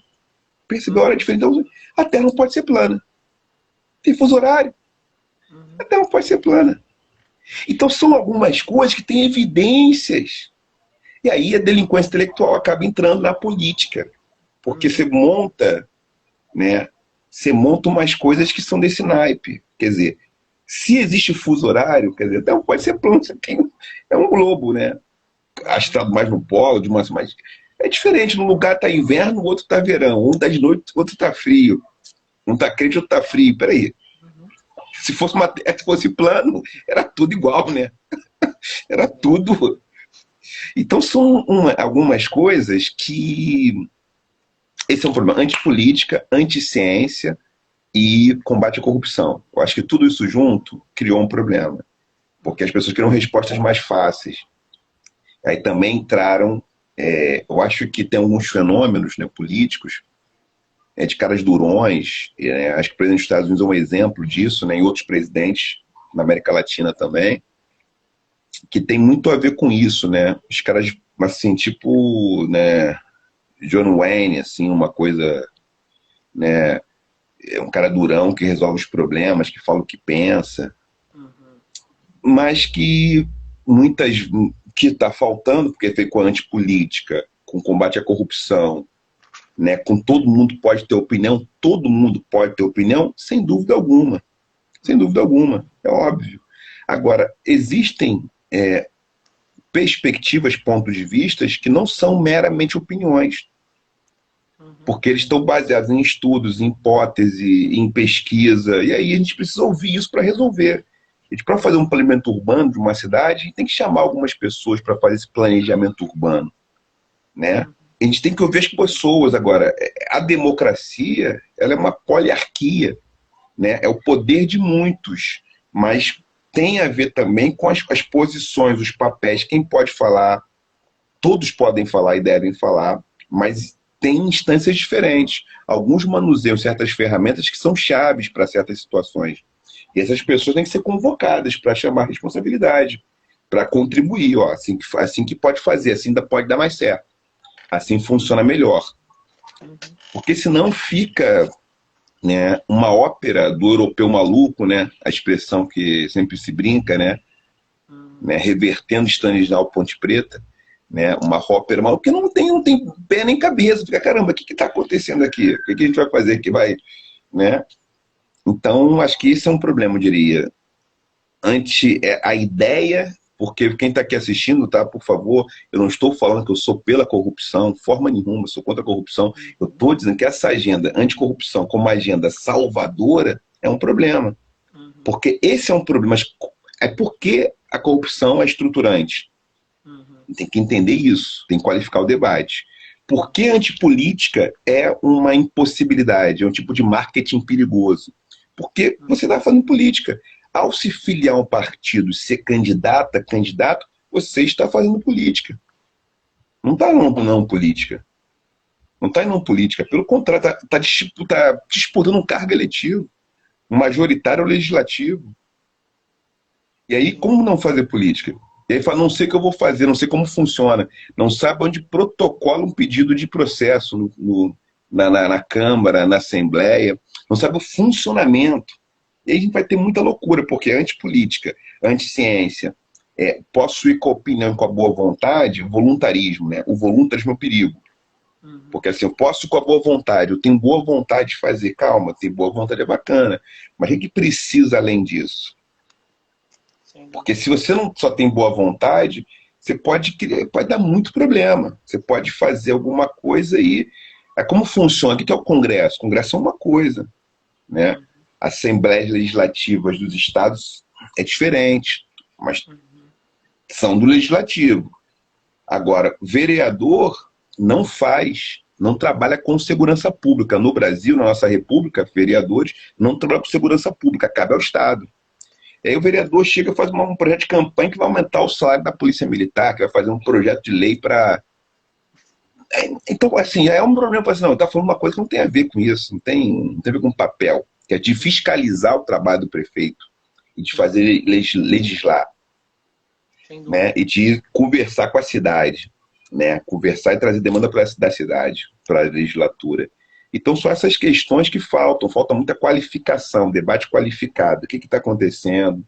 Percebeu a hora diferente, então a Terra não pode ser plana. Tem fuso horário. A Terra não pode ser plana. Então são algumas coisas que têm evidências. E aí a delinquência intelectual acaba entrando na política. Porque você monta, né? Você monta umas coisas que são desse naipe. Quer dizer, se existe fuso horário, quer dizer, até pode ser plano, você tem, é um globo, né? Acho mais no polo, mas é diferente. Num lugar está inverno, no outro está verão. Um está de noite, o outro está frio. Um está quente, o outro está frio. Peraí. Se fosse plano, era tudo igual, né? Era tudo. Então são algumas coisas que... Esse é um problema. Antipolítica, anticiência e combate à corrupção. Eu acho que tudo isso junto criou um problema. Porque as pessoas queriam respostas mais fáceis. Aí também entraram... eu acho que tem alguns fenômenos, né, políticos, de caras durões. Acho que o presidente dos Estados Unidos é um exemplo disso, né, e outros presidentes na América Latina também, que tem muito a ver com isso, né? Os caras, assim, tipo, né, John Wayne, assim, uma coisa, né, um cara durão que resolve os problemas, que fala o que pensa, mas que que está faltando, porque veio com a antipolítica, com combate à corrupção, né, com todo mundo pode ter opinião, todo mundo pode ter opinião, sem dúvida alguma. Sem dúvida alguma, é óbvio. Agora, existem perspectivas, pontos de vista que não são meramente opiniões. Porque eles estão baseados em estudos, em hipótese, em pesquisa, e aí a gente precisa ouvir isso para resolver. Para fazer um planejamento urbano de uma cidade, tem que chamar algumas pessoas para fazer esse planejamento urbano, né? a gente tem que ouvir as pessoas. Agora, a democracia, ela é uma poliarquia, né? É o poder de muitos, mas tem a ver também com as posições, os papéis, quem pode falar, todos podem falar e devem falar, mas tem instâncias diferentes. Alguns manuseiam certas ferramentas que são chaves para certas situações. E essas pessoas têm que ser convocadas para chamar a responsabilidade, para contribuir. Ó, assim que pode fazer, assim ainda pode dar mais certo. Assim funciona melhor. Porque senão fica, né, uma ópera do europeu maluco, né, a expressão que sempre se brinca, né, revertendo Stanislau Ponte Preta, né, uma ópera maluca que não tem pé nem cabeça. Fica, caramba, o que está acontecendo aqui? O que a gente vai fazer que vai, né? Então, acho que esse é um problema, eu diria. A ideia, porque quem está aqui assistindo, tá, por favor, eu não estou falando que eu sou pela corrupção, de forma nenhuma, eu sou contra a corrupção. Eu estou dizendo que essa agenda anticorrupção como agenda salvadora é um problema. Porque esse é um problema. É porque a corrupção é estruturante. Tem que entender isso, tem que qualificar o debate. Por que a antipolítica é uma impossibilidade, é um tipo de marketing perigoso? Porque você está fazendo política. Ao se filiar a um partido, ser candidato, você está fazendo política. Não está não política. Não está em não política. Pelo contrário, está disputando um cargo eletivo, um majoritário ou legislativo. E aí, como não fazer política? E aí fala, não sei o que eu vou fazer, não sei como funciona. Não sabe onde protocola um pedido de processo na Câmara, na Assembleia. Não sabe o funcionamento. E aí a gente vai ter muita loucura, porque é antipolítica, anticiência, posso ir com a opinião e com a boa vontade, voluntarismo, né? O voluntarismo é um perigo. Porque assim, eu posso com a boa vontade, eu tenho boa vontade de fazer, calma, ter boa vontade é bacana, mas o que precisa além disso? Porque se você não só tem boa vontade, você pode dar muito problema. Você pode fazer alguma coisa e... Como funciona? O que é o Congresso? O Congresso é uma coisa, né? Assembleias legislativas dos estados é diferente, mas são do legislativo. Agora, vereador não trabalha com segurança pública. No Brasil, na nossa república, vereadores não trabalham com segurança pública, cabe ao Estado. E aí o vereador chega e faz um projeto de campanha que vai aumentar o salário da polícia militar, que vai fazer um projeto de lei para... Então, assim, é um problema, assim, não, está falando uma coisa que não tem a ver com isso, não tem a ver com papel, que é de fiscalizar o trabalho do prefeito e de fazer legislar, né, e de conversar com a cidade, né, conversar e trazer demanda da cidade, para a legislatura. Então, são essas questões que falta muita qualificação, debate qualificado. O que está acontecendo,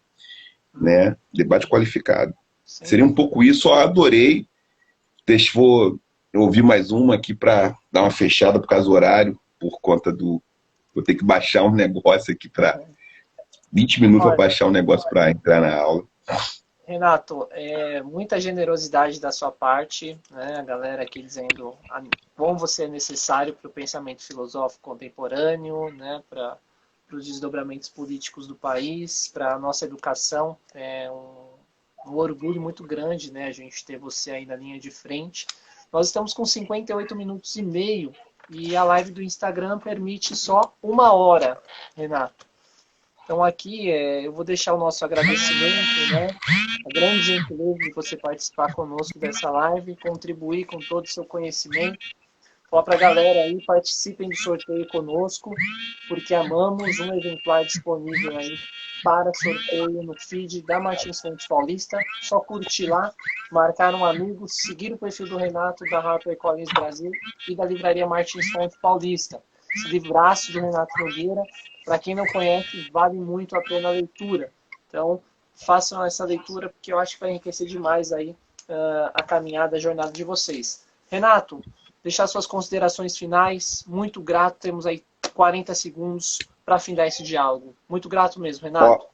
né? Debate qualificado. Sim. Seria um pouco isso, eu adorei. Vou ouvir mais uma aqui para dar uma fechada por causa do horário, por conta do... Vou ter que baixar um negócio aqui para... 20 minutos para baixar um negócio para entrar na aula. Renato, muita generosidade da sua parte, né? A galera aqui dizendo como você é necessário para o pensamento filosófico contemporâneo, né? Para os desdobramentos políticos do país, para a nossa educação. É um orgulho muito grande, né? A gente ter você aí na linha de frente. Nós estamos com 58 minutos e meio e a live do Instagram permite só 1 hora, Renato. Então aqui eu vou deixar o nosso agradecimento, né? A grande gentileza de você participar conosco dessa live, contribuir com todo o seu conhecimento. Falar para a galera aí, participem do sorteio conosco, porque amamos um exemplar disponível aí para sorteio no feed da Martins Fontes Paulista. Só curtir lá, marcar um amigo, seguir o perfil do Renato, da HarperCollins Brasil e da livraria Martins Fontes Paulista. Esse livraço do Renato Nogueira, para quem não conhece, vale muito a pena a leitura. Então, façam essa leitura, porque eu acho que vai enriquecer demais aí a caminhada, a jornada de vocês. Renato, deixar suas considerações finais. Muito grato, temos aí 40 segundos para findar esse diálogo. Muito grato mesmo, Renato.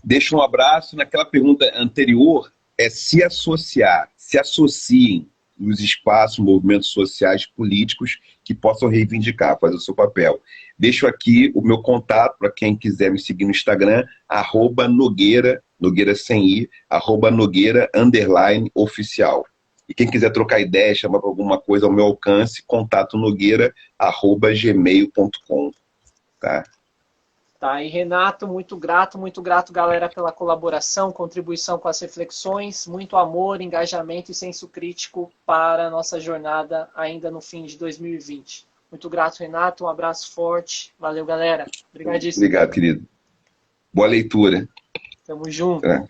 Deixa um abraço. Naquela pergunta anterior, se associar, se associem nos espaços, movimentos sociais, políticos que possam reivindicar, fazer o seu papel. Deixo aqui o meu contato para quem quiser me seguir no Instagram, @Nogueira, Nogueira sem I, @Nogueira_oficial. E quem quiser trocar ideia, chamar para alguma coisa ao meu alcance, contato nogueira@gmail.com. Tá? Tá aí, Renato, muito grato, galera, pela colaboração, contribuição com as reflexões, muito amor, engajamento e senso crítico para a nossa jornada ainda no fim de 2020. Muito grato, Renato, um abraço forte, valeu, galera. Obrigadíssimo. Obrigado, querido. Boa leitura. Tamo junto. Tá?